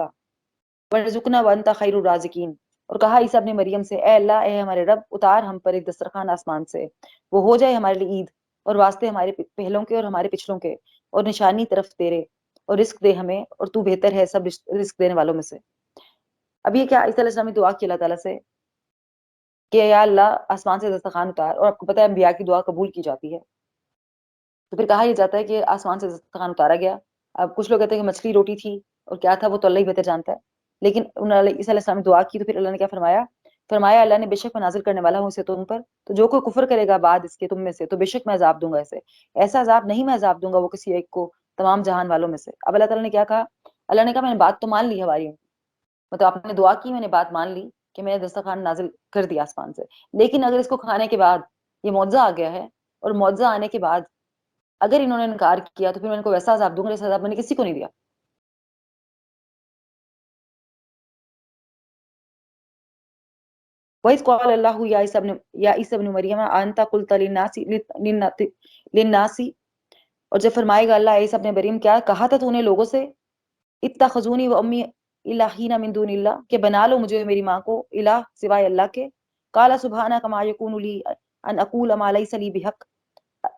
وارزقنا وانت خیر الرازقین. اور کہا عیسیٰ ابن مریم سے اے اللہ, اے ہمارے رب, اتار ہم پر ایک دسترخوان آسمان سے, وہ ہو جائے ہمارے لیے عید, اور واسطے ہمارے پہلوں کے اور ہمارے پچھلوں کے, اور نشانی طرف تیرے, اور رزق دے ہمیں, اور تو بہتر ہے سب رزق دینے والوں میں سے. اب یہ کیا عیسیٰ علیہ السلام نے دعا کی اللہ تعالیٰ سے کہ یا اللہ آسمان سے دسترخوان اتار. اور آپ کو پتہ ہے انبیاء کی دعا قبول کی جاتی ہے. تو پھر کہا یہ جاتا ہے کہ آسمان سے دسترخوان اتارا گیا. اب کچھ لوگ کہتے ہیں کہ مچھلی روٹی تھی, اور کیا تھا وہ تو اللہ ہی بہتر جانتا ہے. لیکن عیسیٰ علیہ السلام نے دعا کی تو پھر اللہ نے کیا فرمایا فرمایا اللہ نے بے شک میں نازل کرنے والا ہوں اسے تم پر، تو جو کوئی کفر کرے گا بعد اس کے تم میں سے تو بے شک میں عذاب دوں گا اسے، ایسا عذاب نہیں میں عذاب دوں گا وہ کسی ایک کو تمام جہان والوں میں سے۔ اب اللہ تعالیٰ نے کیا کہا؟ اللہ نے کہا میں نے بات تو مان لی ہماری، مطلب آپ نے دعا کی، میں نے بات مان لی کہ میں نے دسترخوان نازل کر دیا آسمان سے، لیکن اگر اس کو کھانے کے بعد یہ معجزہ آ گیا ہے اور معجزہ آنے کے بعد اگر انہوں نے انکار کیا تو پھر میں ان کو ویسا عذاب دوں گا جیسا عذاب میں نے کسی کو نہیں دیا۔ وَإِذْ قَالَ اللَّهُ يَا عِيسَى ابْنُ مَرْيَمَ أَأَنْتَ قُلْتَ لِلنَّاسِ، اور جب فرمائے گا اللہ عیسیٰ ابن مریم کیا کہا تھا تو نے لوگوں سے، اتخذونی و امی الہین من دون اللہ، کہ بنا لو مجھے میری ماں کو الہ سوائے اللہ کے، قال سبحانک ما یکون لی ان اقول ما لیس لی بحق،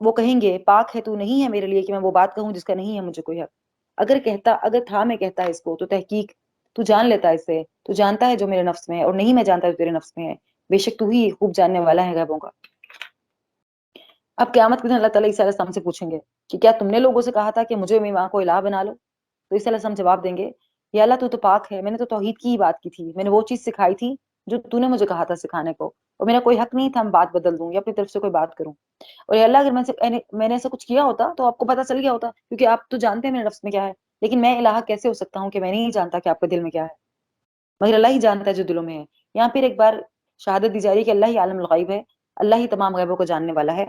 وہ کہیں گے پاک ہے تو نہیں ہے میرے لیے کہ میں وہ بات کہوں جس کا نہیں ہے مجھے کوئی حق، اگر تھا میں کہتا ہے اس کو تو تحقیق تو جان لیتا ہے اسے، تو جانتا ہے جو میرے نفس میں ہے اور نہیں میں جانتا جو تیرے نفس میں ہے، بے شک تو ہی خوب جاننے والا ہے غیبوں کا۔ اب قیامت کے دن اللہ تعالیٰ عیسیٰ علیہ السلام سے پوچھیں گے کہ کیا تم نے لوگوں سے کہا تھا کہ مجھے میری ماں کو الہ بنا لو؟ تو عیسیٰ علیہ السلام جواب دیں گے یا اللہ تو پاک ہے، میں نے تو توحید کی ہی بات کی تھی، میں نے وہ چیز سکھائی تھی جو تو نے مجھے کہا تھا سکھانے کو، اور میرا کوئی حق نہیں تھا میں بات بدل دوں یا اپنی طرف سے کوئی بات کروں، اور یا اللہ اگر میں نے ایسا کچھ کیا ہوتا تو آپ کو پتہ چل گیا ہوتا، کیونکہ آپ تو جانتے ہیں میرے نفس میں کیا ہے، لیکن میں الہ کیسے ہو سکتا ہوں کہ میں نہیں جانتا کہ آپ کے دل میں کیا ہے، مگر اللہ ہی جانتا ہے جو دلوں میں ہے۔ یہاں پھر ایک بار شہادت دی جا رہی ہے کہ اللہ ہی عالم الغیب ہے، اللہ ہی تمام غیبوں کو جاننے والا ہے،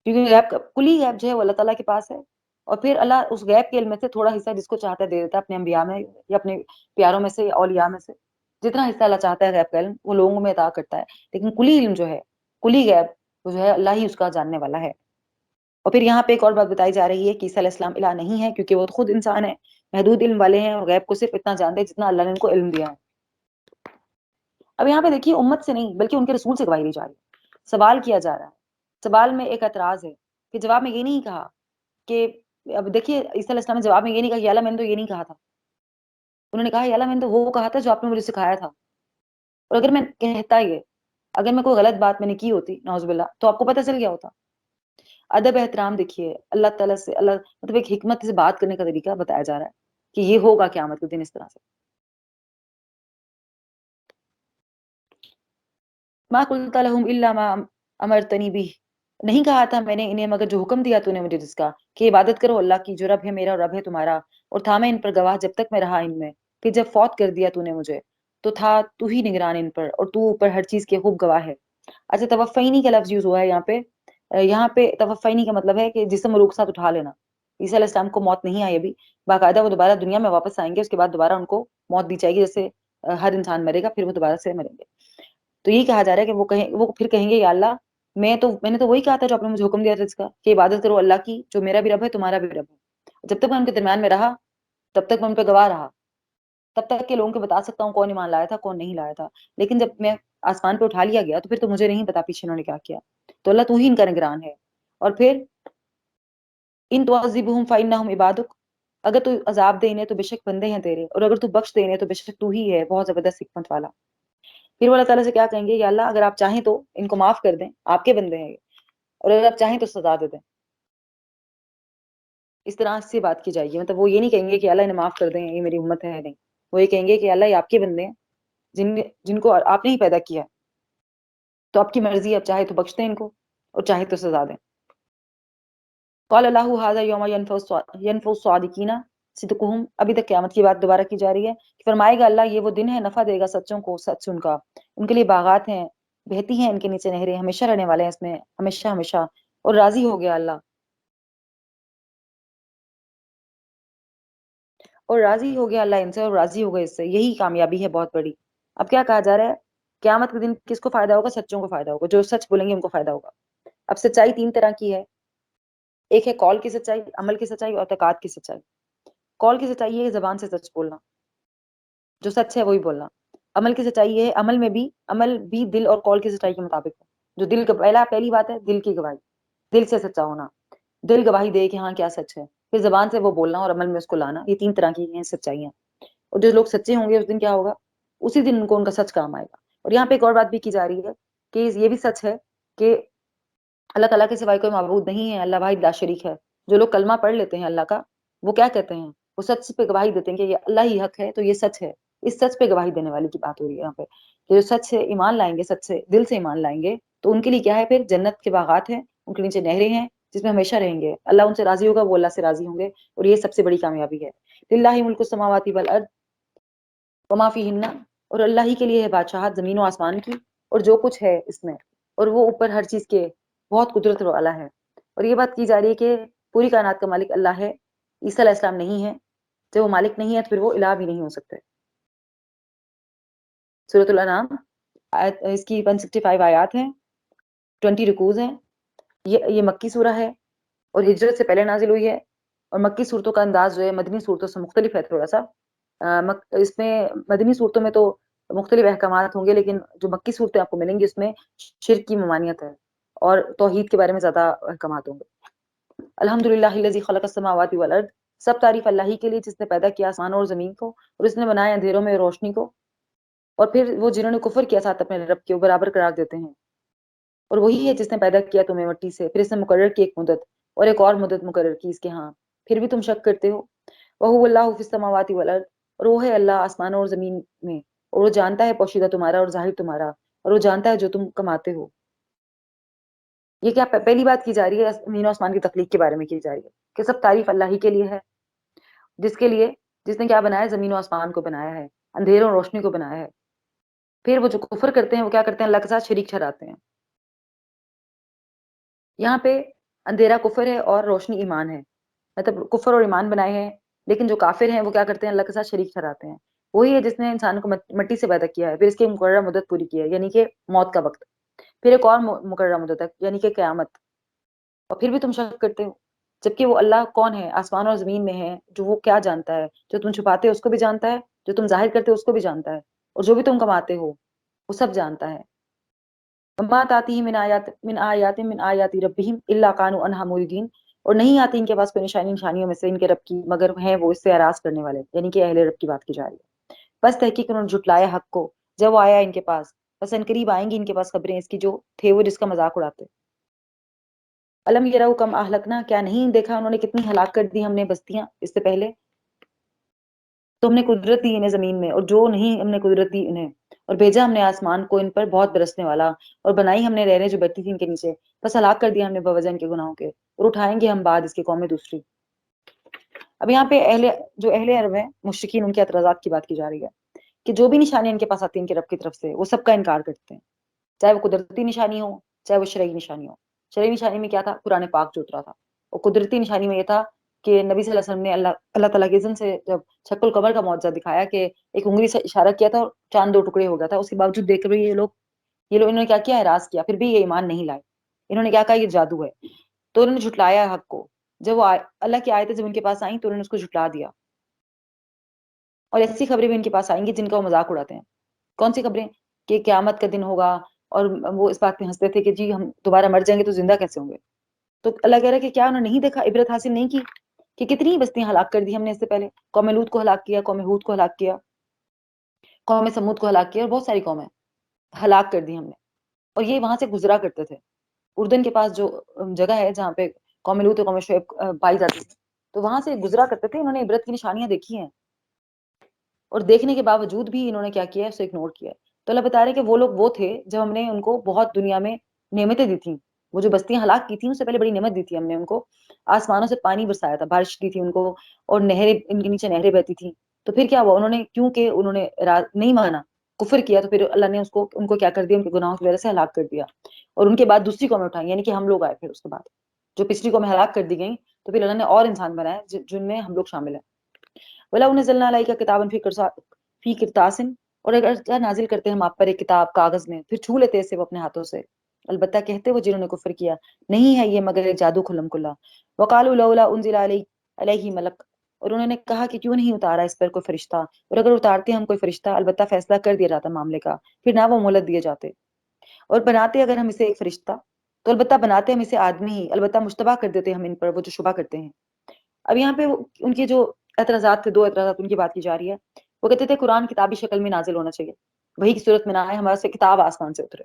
کیونکہ غیب کلی غیب جو ہے وہ اللہ تعالیٰ کے پاس ہے، اور پھر اللہ اس غیب کے علم میں سے تھوڑا حصہ جس کو چاہتا ہے دے دیتا ہے، اپنے انبیاء میں یا اپنے پیاروں میں سے یا اولیاء میں سے، جتنا حصہ اللہ چاہتا ہے غیب کا علم وہ لوگوں میں عطا کرتا ہے، لیکن کلی علم جو ہے، کلی غیب وہ جو ہے اللہ ہی اس کا جاننے والا ہے۔ اور پھر یہاں پہ ایک اور بات بتائی جا رہی ہے کہ عیسیٰ علیہ السلام الہ نہیں ہے، کیونکہ وہ خود انسان ہے، محدود علم والے ہیں، اور غیب کو صرف اتنا جانتے ہیں جتنا اللہ نے ان کو علم دیا ہے۔ اب یہاں پہ دیکھیے امت سے نہیں بلکہ ان کے رسول سے گواہی دی جا رہی ہے، سوال کیا جا رہا ہے، سوال میں ایک اعتراض ہے کہ جواب میں یہ نہیں کہا کہ، اب دیکھیے عیسیٰ علیہ السلام نے جواب میں یہ نہیں کہا کہ اللہ میں نے تو یہ نہیں کہا تھا، انہوں نے کہا یا اللہ میں نے تو وہ کہا تھا جو آپ نے مجھے سکھایا تھا، اور اگر میں کہتا یہ اگر میں کوئی غلط بات میں نے کی ہوتی نعوذ باللہ تو آپ کو پتہ چل گیا ہوتا۔ ادب احترام دیکھیے اللہ تعالیٰ سے، اللہ مطلب ایک حکمت سے بات کرنے کا طریقہ بتایا جا رہا ہے کہ یہ ہوگا قیامت کے دن اس طرح سے۔ ما قلت لهم الا ما امرتنی به، نہیں کہا تھا میں نے انہیں مگر جو حکم دیا تو نے مجھے جس کا کہ عبادت کرو اللہ کی جو رب ہے میرا اور رب ہے تمہارا، اور تھا میں ان پر گواہ جب تک میں رہا ان میں، پھر جب فوت کر دیا تو نے مجھے تو تھا تو ہی نگران ان پر، اور تو اوپر ہر چیز کے خوب گواہ ہے۔ اچھا توفینی کا لفظ یوز ہوا ہے یہاں پہ توفینی کا مطلب ہے کہ جسم اور روح ساتھ اٹھا لینا۔ عیسیٰ علیہ السلام کو موت نہیں آئی ابھی، باقاعدہ وہ دوبارہ دنیا میں واپس آئیں گے، اس کے بعد دوبارہ ان کو موت دی جائے گی، جیسے ہر انسان مرے گا پھر وہ دوبارہ سے مریں گے۔ تو یہی کہا جا رہا ہے کہ وہ پھر کہیں گے یا اللہ میں نے تو وہی کہا تھا جو آپ نے مجھے حکم دیا تھا اس کا کہ عبادت کرو اللہ کی جو میرا بھی رب ہے تمہارا بھی رب ہے۔ جب تک میں ان کے درمیان میں رہا تب تک میں ان پہ گواہ رہا، تب تک کہ لوگوں کو بتا سکتا ہوں کون ایمان لایا تھا کون نہیں لایا تھا، لیکن جب میں آسمان پہ اٹھا لیا گیا تو پھر تو مجھے نہیں پتا پیچھے انہوں نے کیا کیا، تو اللہ تو ہی ان کا نگران ہے۔ اور پھر ان تعذبہم فانہم عبادک، اگر تو عذاب دے انہیں تو بے شک بندے ہیں تیرے، اور اگر تو بخش دے انہیں تو بے شک تو ہی ہے بہت زبردست حکمت والا۔ پھر وہ اللہ تعالیٰ سے کیا کہیں گے یا اللہ اگر آپ چاہیں تو ان کو معاف کر دیں، آپ کے بندے ہیں یہ، اور اگر آپ چاہیں تو سزا دے دیں، اس طرح سے بات کی جائے گی، مطلب وہ یہ نہیں کہیں گے کہ اللہ انہیں معاف کر دیں یہ میری امت ہے، نہیں، وہ یہ کہیں گے کہ اللہ یہ آپ کے بندے ہیں جن کو آپ نے ہی پیدا کیا ہے، تو آپ کی مرضی، آپ چاہے تو بخش دیں ان کو اور چاہے تو سزا دیں۔ قال اللہ ھذا یوم ینفع الصادقین صدقہم، ابھی تک قیامت کی بات دوبارہ کی جا رہی ہے کہ فرمائے گا اللہ یہ وہ دن ہے نفع دے گا سچوں کو سچ ان کا، ان کے لیے باغات ہیں بہتی ہیں ان کے نیچے نہریں، ہمیشہ رہنے والے ہیں اس میں ہمیشہ ہمیشہ، اور راضی ہو گیا اللہ، اور راضی ہو گیا اللہ ان سے اور راضی ہو گئے اس سے، یہی کامیابی ہے بہت بڑی۔ اب کیا کہا جا رہا ہے قیامت کے دن کس کو فائدہ ہوگا؟ سچوں کو فائدہ ہوگا، جو سچ بولیں گے ان کو فائدہ ہوگا۔ اب سچائی تین طرح کی ہے، ایک ہے قول کی سچائی، عمل کی سچائی اور اعتقاد کی سچائی۔ قول کی سچائی یہ ہے زبان سے سچ بولنا، جو سچ ہے وہی بولنا۔ عمل کی سچائی یہ ہے عمل بھی دل اور قول کی سچائی کے مطابق ہے، جو دل کا پہلی بات ہے دل کی گواہی، دل سے سچا ہونا، دل گواہی دے کہ ہاں کیا سچ ہے، پھر زبان سے وہ بولنا اور عمل میں اس کو لانا، یہ تین طرح کی ہیں سچائیاں۔ اور جو لوگ سچے ہوں گے اس دن کیا ہوگا؟ اسی دن ان کو ان کا سچ کام آئے گا۔ اور یہاں پہ ایک اور بات بھی کی جا رہی ہے کہ یہ بھی سچ ہے کہ اللہ تعالیٰ کے سوائے کوئی معبود نہیں ہے، اللہ واحد لا شریک ہے۔ جو لوگ کلمہ پڑھ لیتے ہیں اللہ کا وہ کیا کہتے ہیں؟ وہ سچ پہ گواہی دیتے ہیں کہ یہ اللہ ہی حق ہے، تو یہ سچ ہے اس سچ پہ گواہی دینے والے کی بات ہو رہی ہے یہاں پہ کہ جو سچ سے ایمان لائیں گے, سچ سے دل سے ایمان لائیں گے, تو ان کے لیے کیا ہے پھر جنت کے باغات ہیں, ان کے نیچے نہریں ہیں جس میں ہمیشہ رہیں گے, اللہ ان سے راضی ہوگا, وہ اللہ سے راضی ہوں گے, اور یہ سب سے بڑی کامیابی ہے. للہ ملک السماوات والارض وما فیہن, اور اللہ ہی کے لیے ہے بادشاہت زمین و آسمان کی اور جو کچھ ہے اس میں, اور وہ اوپر ہر چیز کے بہت قدرت والا ہے. اور یہ بات کی جا رہی ہے کہ پوری کائنات کا مالک اللہ ہے, عیسیٰ علیہ السلام نہیں ہے. جب وہ مالک نہیں ہے تو پھر وہ الہ بھی نہیں ہو سکتے. سورۃ الانعام اس کی 165 آیات ہیں, 20 رکوز ہیں. یہ مکی سورہ ہے اور ہجرت سے پہلے نازل ہوئی ہے, اور مکی صورتوں کا انداز جو ہے مدنی صورتوں سے مختلف ہے تھوڑا سا. اس میں مدنی صورتوں میں تو مختلف احکامات ہوں گے, لیکن جو مکی صورتیں آپ کو ملیں گی اس میں شرک کی ممانعت ہے اور توحید کے بارے میں زیادہ احکامات ہوں گے. الحمدللہ الذی خلق السماوات والارض, سب تعریف اللہ ہی کے لیے جس نے پیدا کیا آسمان اور زمین کو, اور اس نے بنایا اندھیروں میں روشنی کو, اور پھر وہ جنہوں نے کفر کیا ساتھ اپنے رب کے وہ برابر قرار دیتے ہیں. اور وہی ہے جس نے پیدا کیا تمہیں مٹی سے, پھر اس نے مقرر کی ایک مدت اور ایک اور مدت مقرر کی اس کے ہاں, پھر بھی تم شک کرتے ہو. وہو اللہ فی السماوات والارض, اور وہ ہے اللہ آسمانوں اور زمین میں, اور وہ جانتا ہے پوشیدہ تمہارا اور ظاہر تمہارا, اور وہ جانتا ہے جو تم کماتے ہو. یہ کیا پہلی بات کی جا رہی ہے زمین و آسمان کی تخلیق کے بارے میں کی جا رہی ہے کہ سب تعریف اللہ ہی کے لیے ہے, جس نے کیا بنایا, زمین و آسمان کو بنایا ہے, اندھیروں اور روشنی کو بنایا ہے. پھر وہ جو کفر کرتے ہیں وہ کیا کرتے ہیں, اللہ کے ساتھ شریک ٹھہراتے ہیں. یہاں پہ اندھیرا کفر ہے اور روشنی ایمان ہے, مطلب کفر اور ایمان بنائے ہیں, لیکن جو کافر ہیں وہ کیا کرتے ہیں, اللہ کے ساتھ شریک ٹھہراتے ہیں. وہی ہے جس نے انسان کو مٹی سے پیدا کیا ہے, پھر اس کی مقررہ مدت پوری کی ہے یعنی کہ موت کا وقت, پھر ایک اور مقررہ مدت ہے یعنی کہ قیامت, اور پھر بھی تم شک کرتے ہو. جبکہ وہ اللہ کون ہے, آسمان اور زمین میں ہے, جو وہ کیا جانتا ہے, جو تم چھپاتے ہو اس کو بھی جانتا ہے, جو تم ظاہر کرتے ہو اس کو بھی جانتا ہے, اور جو بھی تم کماتے ہو وہ سب جانتا ہے. وما تاتیہم من آیات ربہم الا کانوا عنہا معرضین, اور نہیں آتی ان کے پاس کوئی نشانیوں میں سے ان کے رب کی مگر ہیں وہ اس سے اعراض کرنے والے, یعنی کہ اہل رب کی بات کی جا رہی ہے. بس تحقیق انہوں نے جھٹلایا حق کو جب وہ آیا ان کے پاس, بس ان قریب آئیں گی ان کے پاس خبریں اس کی جو تھے وہ جس کا مذاق اڑاتے. الم یروا کم اہلکنا, کیا نہیں دیکھا انہوں نے کتنی ہلاک کر دی ہم نے بستیاں اس سے پہلے. تو ہم نے قدرت دی انہیں زمین میں, اور جو نہیں ہم نے قدرت دی انہیں, اور بھیجا ہم نے آسمان کو ان پر بہت برسنے والا, اور بنائی ہم نے نہریں جو بہتی تھی ان کے نیچے, بس ہلاک کر دیا ہم نے بوجہ ان کے گناہوں کے, اور اٹھائیں گے ہم بعد اس کی قومیں دوسری. اب یہاں پہ اہل عرب ہیں مشرکین, ان کے اعتراضات کی بات کی جا رہی ہے کہ جو بھی نشانیاں ان کے پاس آتی ہیں ان کے رب کی طرف سے وہ سب کا انکار کرتے ہیں, چاہے وہ قدرتی نشانی ہو چاہے وہ شرعی نشانی ہو. شرعی نشانی میں کیا تھا, قرآن پاک جو اترا تھا, اور قدرتی نشانی میں یہ تھا کہ نبی صلی اللہ علیہ وسلم نے اللہ تعالیٰ کے اذن سے جب شق القمر کا معجزہ دکھایا کہ ایک انگلی سے اشارہ کیا تھا اور چاند 2 ٹکڑے ہو گیا تھا, اس کے باوجود دیکھ رہے یہ لوگ انہوں نے کیا کیا, اعراض کیا, پھر بھی یہ ایمان نہیں لائے. انہوں نے کیا کہا یہ جادو ہے, تو انہوں نے جھٹلایا حق کو. جب وہ اللہ کی آیتیں جب ان کے پاس آئیں تو انہوں نے اس کو جھٹلا دیا, اور ایسی خبریں بھی ان کے پاس آئیں گی جن کا وہ مذاق اڑاتے ہیں. کون سی خبریں, کہ قیامت کا دن ہوگا, اور وہ اس بات پہ ہنستے تھے کہ جی ہم دوبارہ مر جائیں گے تو زندہ کیسے ہوں گے. تو اللہ کہہ رہا ہے کہ کیا انہوں نے نہیں دیکھا, عبرت حاصل نہیں کی کہ کتنی بستیاں ہلاک کر دی ہم نے اس سے پہلے. قوم لوط کو ہلاک کیا, قوم ہود کو ہلاک کیا, قوم سمود کو ہلاک کیا, اور بہت ساری قومیں ہلاک کر دی ہم نے. اور یہ وہاں سے گزرا کرتے تھے. اردن کے پاس جو جگہ ہے جہاں پہ قوم لوط اور قوم شعیب پائی جاتی تھی, تو وہاں سے گزرا کرتے تھے. انہوں نے عبرت کی نشانیاں دیکھی ہیں, اور دیکھنے کے باوجود بھی انہوں نے کیا کیا ہے, اسے اگنور کیا ہے. تو اللہ بتا رہے کہ وہ لوگ وہ تھے جب ہم نے ان کو بہت دنیا میں نعمتیں دی تھیں. وہ جو بستیاں ہلاک کی تھیں اس سے پہلے بڑی نعمت دی تھی ہم نے ان کو, آسمانوں سے پانی برسایا تھا, بارش دی تھی ان کو, اور نہریں ان کے نیچے نہریں بہتی تھیں. تو پھر کیا ہوا, انہوں نے کیونکہ انہوں نے نہیں مانا, کفر کیا, تو پھر اللہ نے ان کو کیا کر دیا, ان کے گناہوں کی وجہ سے ہلاک کر دیا. اور ان کے بعد دوسری قومیں اٹھائیں, یعنی کہ ہم لوگ آئے پھر اس کے بعد, جو پچھلی قومیں ہلاک کر دی گئیں, تو پھر اللہ نے اور انسان بنائے جن میں ہم لوگ شامل ہیں. وَلَوْ نَزَّلْنَا عَلَيْكَ كِتَابًا فِي قِرْطَاسٍ, اور اگر نازل کرتے ہیں ہم آپ پر ایک کتاب کاغذ میں, پھر چھو لیتے اسے وہ اپنے ہاتھوں سے. البتہ کہتے وہ جنہوں نے کفر کیا, نہیں ہے یہ مگر ایک جادو کھلم کھلا. وَقَالُوا لَوْلَا أُنزِلَ عَلَيْهِ مَلَكٌ, اور انہوں نے کہا کہ کیوں نہیں اتارا اس پر کوئی فرشتہ, اور اگر اتارتے ہم کوئی فرشتہ البتہ فیصلہ کر دیا جاتا معاملے کا, پھر نہ وہ مہلت دیے جاتے. اور بناتے اگر ہم اسے ایک فرشتہ, تو البتہ بناتے ہم اسے آدمی ہی, البتہ مشتبہ کر دیتے ہم ان پر وہ جو شبہ کرتے ہیں. اب یہاں پہ ان کے جو اعتراضات تھے, 2 اعتراضات ان کی بات کی جا رہی ہے. وہ کہتے تھے قرآن کتابی شکل میں نازل ہونا چاہیے, وہی کی صورت میں نہ آئے, ہمارے سے کتاب آسمان سے اترے.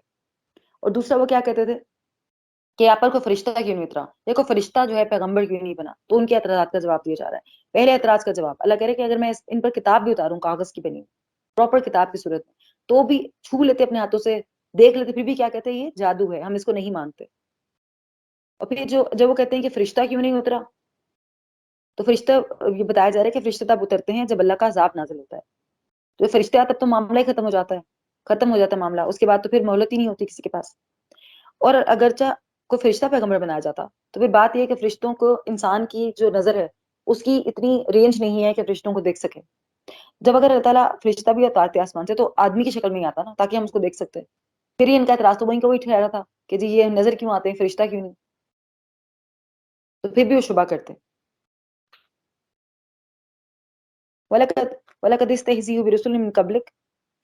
اور دوسرا وہ کیا کہتے تھے کہ آپ پر کوئی فرشتہ کیوں نہیں اترا, دیکھو فرشتہ جو ہے پیغمبر کیوں نہیں بنا. تو ان کے اعتراضات کا جواب دیا جا رہا ہے. پہلے اعتراض کا جواب اللہ کہہ رہے کہ اگر میں ان پر کتاب بھی اتاروں کاغذ کی بنی, پراپر کتاب کی صورت میں، تو بھی چھو لیتے اپنے ہاتھوں سے، دیکھ لیتے، پھر بھی کیا کہتے ہیں یہ جادو ہے، ہم اس کو نہیں مانتے. اور پھر جب وہ کہتے ہیں کہ فرشتہ کیوں نہیں اترا، تو فرشتہ یہ بتایا جا رہا ہے کہ فرشتے تب اترتے ہیں جب اللہ کا عذاب نازل ہوتا ہے. تو فرشتے آتے تب تو معاملہ ہی ختم ہو جاتا ہے معاملہ، اس کے بعد تو پھر مہلت ہی نہیں ہوتی کسی کے پاس. اور اگرچہ کوئی فرشتہ پیغمبر بنایا جاتا تو پھر بات یہ ہے کہ فرشتوں کو انسان کی جو نظر ہے اس کی اتنی رینج نہیں ہے کہ فرشتوں کو دیکھ سکے. جب اگر اللہ تعالیٰ فرشتہ بھی اتارتے آسمان سے تو آدمی کی شکل میں ہی آتا نا، تاکہ ہم اس کو دیکھ سکتے. پھر یہ ان کا اعتراض تو وہیں کا وہی ٹھہرا تھا کہ جی یہ نظر کیوں آتے ہیں، فرشتہ کیوں نہیں، تو پھر بھی وہ شبہ کرتے. وَلَقَدِ اسْتَهْزِئُوا بِرُسُلٍ مِّن قَبْلِكَ،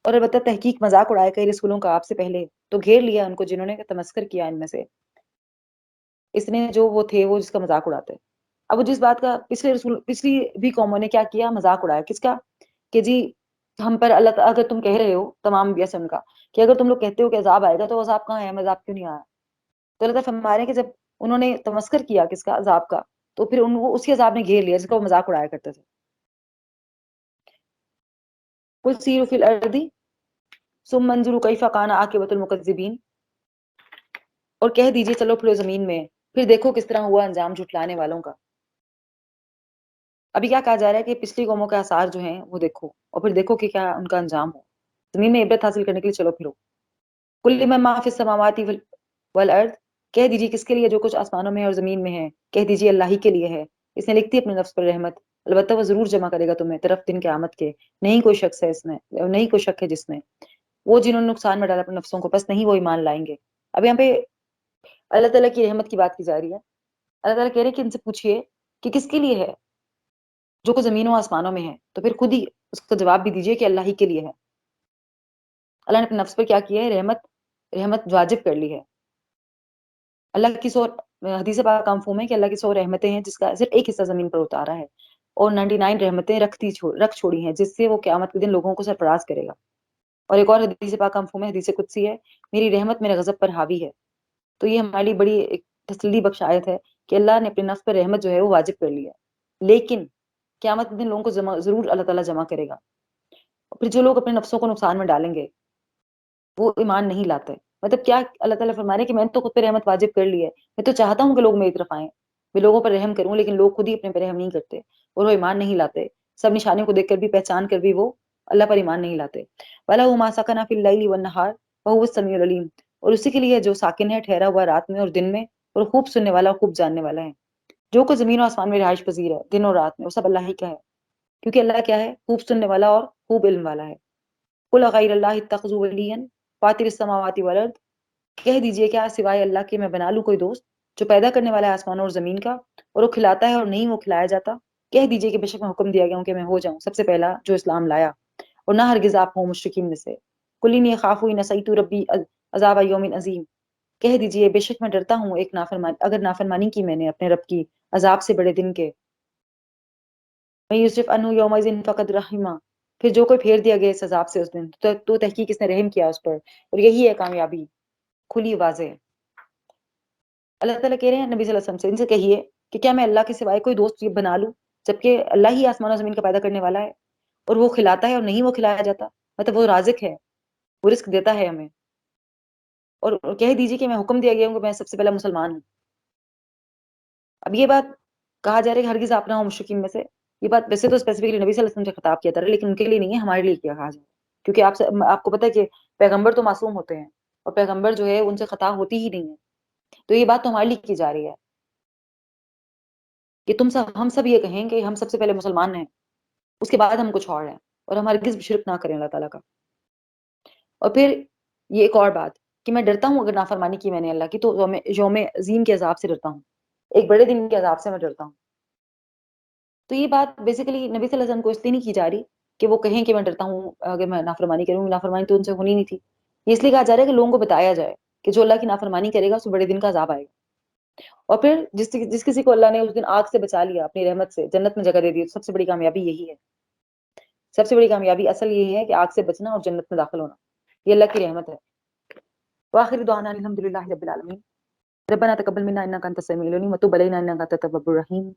اور البتہ تحقیق مذاق اڑایا کئی رسولوں کا آپ سے پہلے، تو گھیر لیا ان کو جنہوں نے تمسخر کیا ان میں سے. اس نے جو وہ تھے وہ جس کا مذاق اڑاتے. اب وہ جس بات کا پچھلی بھی قوموں نے کیا کیا، مذاق اڑایا. کس کا؟ کہ جی ہم پر اللہ تعالیٰ، اگر تم کہہ رہے ہو تمام انبیاء سے ان کا کہ اگر تم لوگ کہتے ہو کہ عذاب آئے گا تو عذاب کہاں ہے، عذاب کیوں نہیں آیا. تو اللہ تعالیٰ فرما رہے ہیں کہ جب انہوں نے تمسخر کیا کس کا، عذاب کا، تو پھر ان کو اسی عذاب نے گھیر لیا جس کا وہ مذاق اڑایا کرتے تھے. قُلْ سِیرُوا فِی الْأَرْضِ ثُمَّ انظُرُوا کَیْفَ کَانَ عَاقِبَةُ الْمُکَذِّبِینَ، اور کہہ دیجئے چلو پھرو زمین میں، پھر دیکھو کس طرح ہوا انجام جھٹلانے والوں کا. ابھی کیا کہا جا رہا ہے کہ پچھلی قوموں کے آثار جو ہیں وہ دیکھو، اور پھر دیکھو کہ کیا ان کا انجام ہو. زمین میں عبرت حاصل کرنے کے لیے چلو پھرو. قُل لِمَن مَا فِی السَّمَاوَاتِ وَالْأَرْضِ، کہہ دیجئے کس کے لیے جو کچھ آسمانوں میں اور زمین میں ہے، کہہ دیجئے اللہ ہی کے لیے ہے. اس نے لکھتی اپنے نفس پر رحمت، البتہ وہ ضرور جمع کرے گا تمہیں طرف دن قیامت کے. نہیں کوئی شک ہے اس میں، نہیں کوئی شک ہے جس میں. وہ جنہوں نے نقصان میں ڈالا اپنے نفسوں کو، بس نہیں وہ ایمان لائیں گے. اب یہاں پہ اللہ تعالیٰ کی رحمت کی بات کی جا رہی ہے. اللہ تعالیٰ کہہ رہے ہیں کہ ان سے پوچھئے کہ کس کے لیے ہے جو کچھ زمینوں آسمانوں میں ہے، تو پھر خود ہی اس کا جواب بھی دیجئے کہ اللہ ہی کے لیے ہے. اللہ نے اپنے نفس پر کیا کیا ہے، رحمت واجب کر لی ہے. اللہ کی 100 حدیث پاک کا مفہوم ہے کہ اللہ کی 100 رحمتیں ہیں جس کا صرف ایک حصہ زمین پر اتارا ہے، اور 99 رحمتیں رکھ چھوڑی ہیں جس سے وہ قیامت کے دن لوگوں کو سرفراز کرے گا. اور ایک اور حدیث پاک کا مفہوم ہے، حدیث قدسی ہے، میری رحمت میرے غضب پر حاوی ہے. تو یہ ہمارے لیے بڑی ایک تسلی بخش آیت ہے کہ اللہ نے اپنے نفس پر رحمت جو ہے وہ واجب کر لی ہے، لیکن قیامت کے دن لوگوں کو ضرور اللہ تعالیٰ جمع کرے گا. اور پھر جو لوگ اپنے نفسوں کو نقصان میں ڈالیں گے وہ ایمان نہیں لاتے. مطلب کیا اللہ تعالیٰ فرما رہے ہیں کہ میں نے تو خود پہ رحمت واجب کر لی ہے، میں تو چاہتا ہوں کہ لوگ میری طرف آئیں، میں لوگوں پر رحم کروں، لیکن لوگ خود ہی اپنے پر رحم نہیں کرتے اور وہ ایمان نہیں لاتے. سب نشانیوں کو دیکھ کر بھی، پہچان کر بھی وہ اللہ پر ایمان نہیں لاتے. وَلَهُ مَا سَكَنَ فِي اللَّيْلِ وَالنَّهَارِ وَهُوَ السَّمِيعُ الْعَلِيمُ، اور اسی کے لیے جو ساکن ہے، ٹھہرا ہوا رات میں اور دن میں، اور خوب سننے والا اور خوب جاننے والا ہے. جو کچھ زمین و آسمان میں رہائش پذیر ہے دن اور رات میں، وہ سب اللہ ہی کا ہے، کیونکہ اللہ کیا ہے، خوب سننے والا اور خوب علم والا ہے. قُلْ غَيْرَ اللَّهِ اتَّخَذُوا وَلِيًّا فَاطِرِ السَّمَاوَاتِ وَالْأَرْضِ، کہہ دیجئے کیا سوائے اللہ کے میں بنا لوں کوئی دوست جو پیدا کرنے والا ہے آسمانوں اور زمین کا، اور وہ کھلاتا ہے اور نہیں وہ کھلایا جاتا. کہہ دیجئے کہ بے شک میں حکم دیا گیا ہوں کہ میں ہو جاؤں سب سے پہلا جو اسلام لایا، اور نہ ہرگز آپ ہوں مشرکین میں سے. قُلْ إِنِّي أَخَافُ إِنْ عَصَيْتُ رَبِّي عَذَابَ يَوْمٍ عَظِيمٍ، کہہ دیجئے بے شک میں ڈرتا ہوں ایک اگر نافرمانی کی میں نے اپنے رب کی، عذاب سے بڑے دن کے. میں یوسف انو یومئذ فقد رحمہ، پھر جو کوئی پھیر دیا گیا اس عذاب سے اس دن تو تحقیق اس نے رحم کیا اس پر، اور یہی ہے کامیابی کھلی واضح. اللہ تعالیٰ کہہ رہے ہیں نبی صلی اللہ علیہ وسلم سے، ان سے کہیے کہ کیا میں اللہ کے سوائے کوئی دوست بنا لوں، جبکہ اللہ ہی آسمان و زمین کا پیدا کرنے والا ہے، اور وہ کھلاتا ہے اور نہیں وہ کھلایا جاتا. مطلب وہ رازق ہے، وہ رزق دیتا ہے ہمیں. اور کہہ دیجیے کہ میں حکم دیا گیا ہوں کہ میں سب سے پہلا مسلمان ہوں. اب یہ بات کہا جا رہا ہے کہ ہرگز آپ نہ ہو مشرکین میں سے. یہ بات ویسے تو اسپیسیفکلی نبی صلی اللہ علیہ وسلم سے خطاب کیا تھا، لیکن ان کے لیے نہیں ہے، ہمارے لیے کیا کہا جائے، کیونکہ آپ کو پتہ ہے کہ پیغمبر تو معصوم ہوتے ہیں، اور پیغمبر جو ہے ان سے خطا ہوتی ہی نہیں ہے. تو یہ بات تو ہمارے لیے کی جا رہی ہے کہ ہم سب یہ کہیں کہ ہم سب سے پہلے مسلمان ہیں، اس کے بعد ہم کچھ اور ہیں، اور ہم ہرگز بھی شرک نہ کریں اللہ تعالیٰ کا. اور پھر یہ ایک اور بات کہ میں ڈرتا ہوں اگر نافرمانی کی میں نے اللہ کی، تو یوم عظیم کے عذاب سے ڈرتا ہوں، ایک بڑے دن کے عذاب سے میں ڈرتا ہوں. تو یہ بات بیسیکلی نبی صلی اللہ علیہ وسلم کو اس لیے نہیں کی جا رہی کہ وہ کہیں کہ میں ڈرتا ہوں اگر میں نافرمانی کروں گی، نافرمانی تو ان سے ہونی نہیں تھی. یہ اس لیے کہا جا رہا ہے کہ لوگوں کو بتایا جائے کہ جو اللہ کی نافرمانی کرے گا اس کو بڑے دن کا عذاب آئے گا. اور پھر جس کسی کو اللہ نے اس دن آگ سے بچا لیا اپنی رحمت سے، جنت میں جگہ دے دی، سب سے بڑی کامیابی یہی ہے. سب سے بڑی کامیابی اصل یہی ہے کہ آگ سے بچنا اور جنت میں داخل ہونا، یہ اللہ کی رحمت ہے. وآخر دعوانا الحمد للہ رب العالمین. ربنا تقبل منا انک انت السمیع العلیم وتب علینا انک انت التواب الرحیم.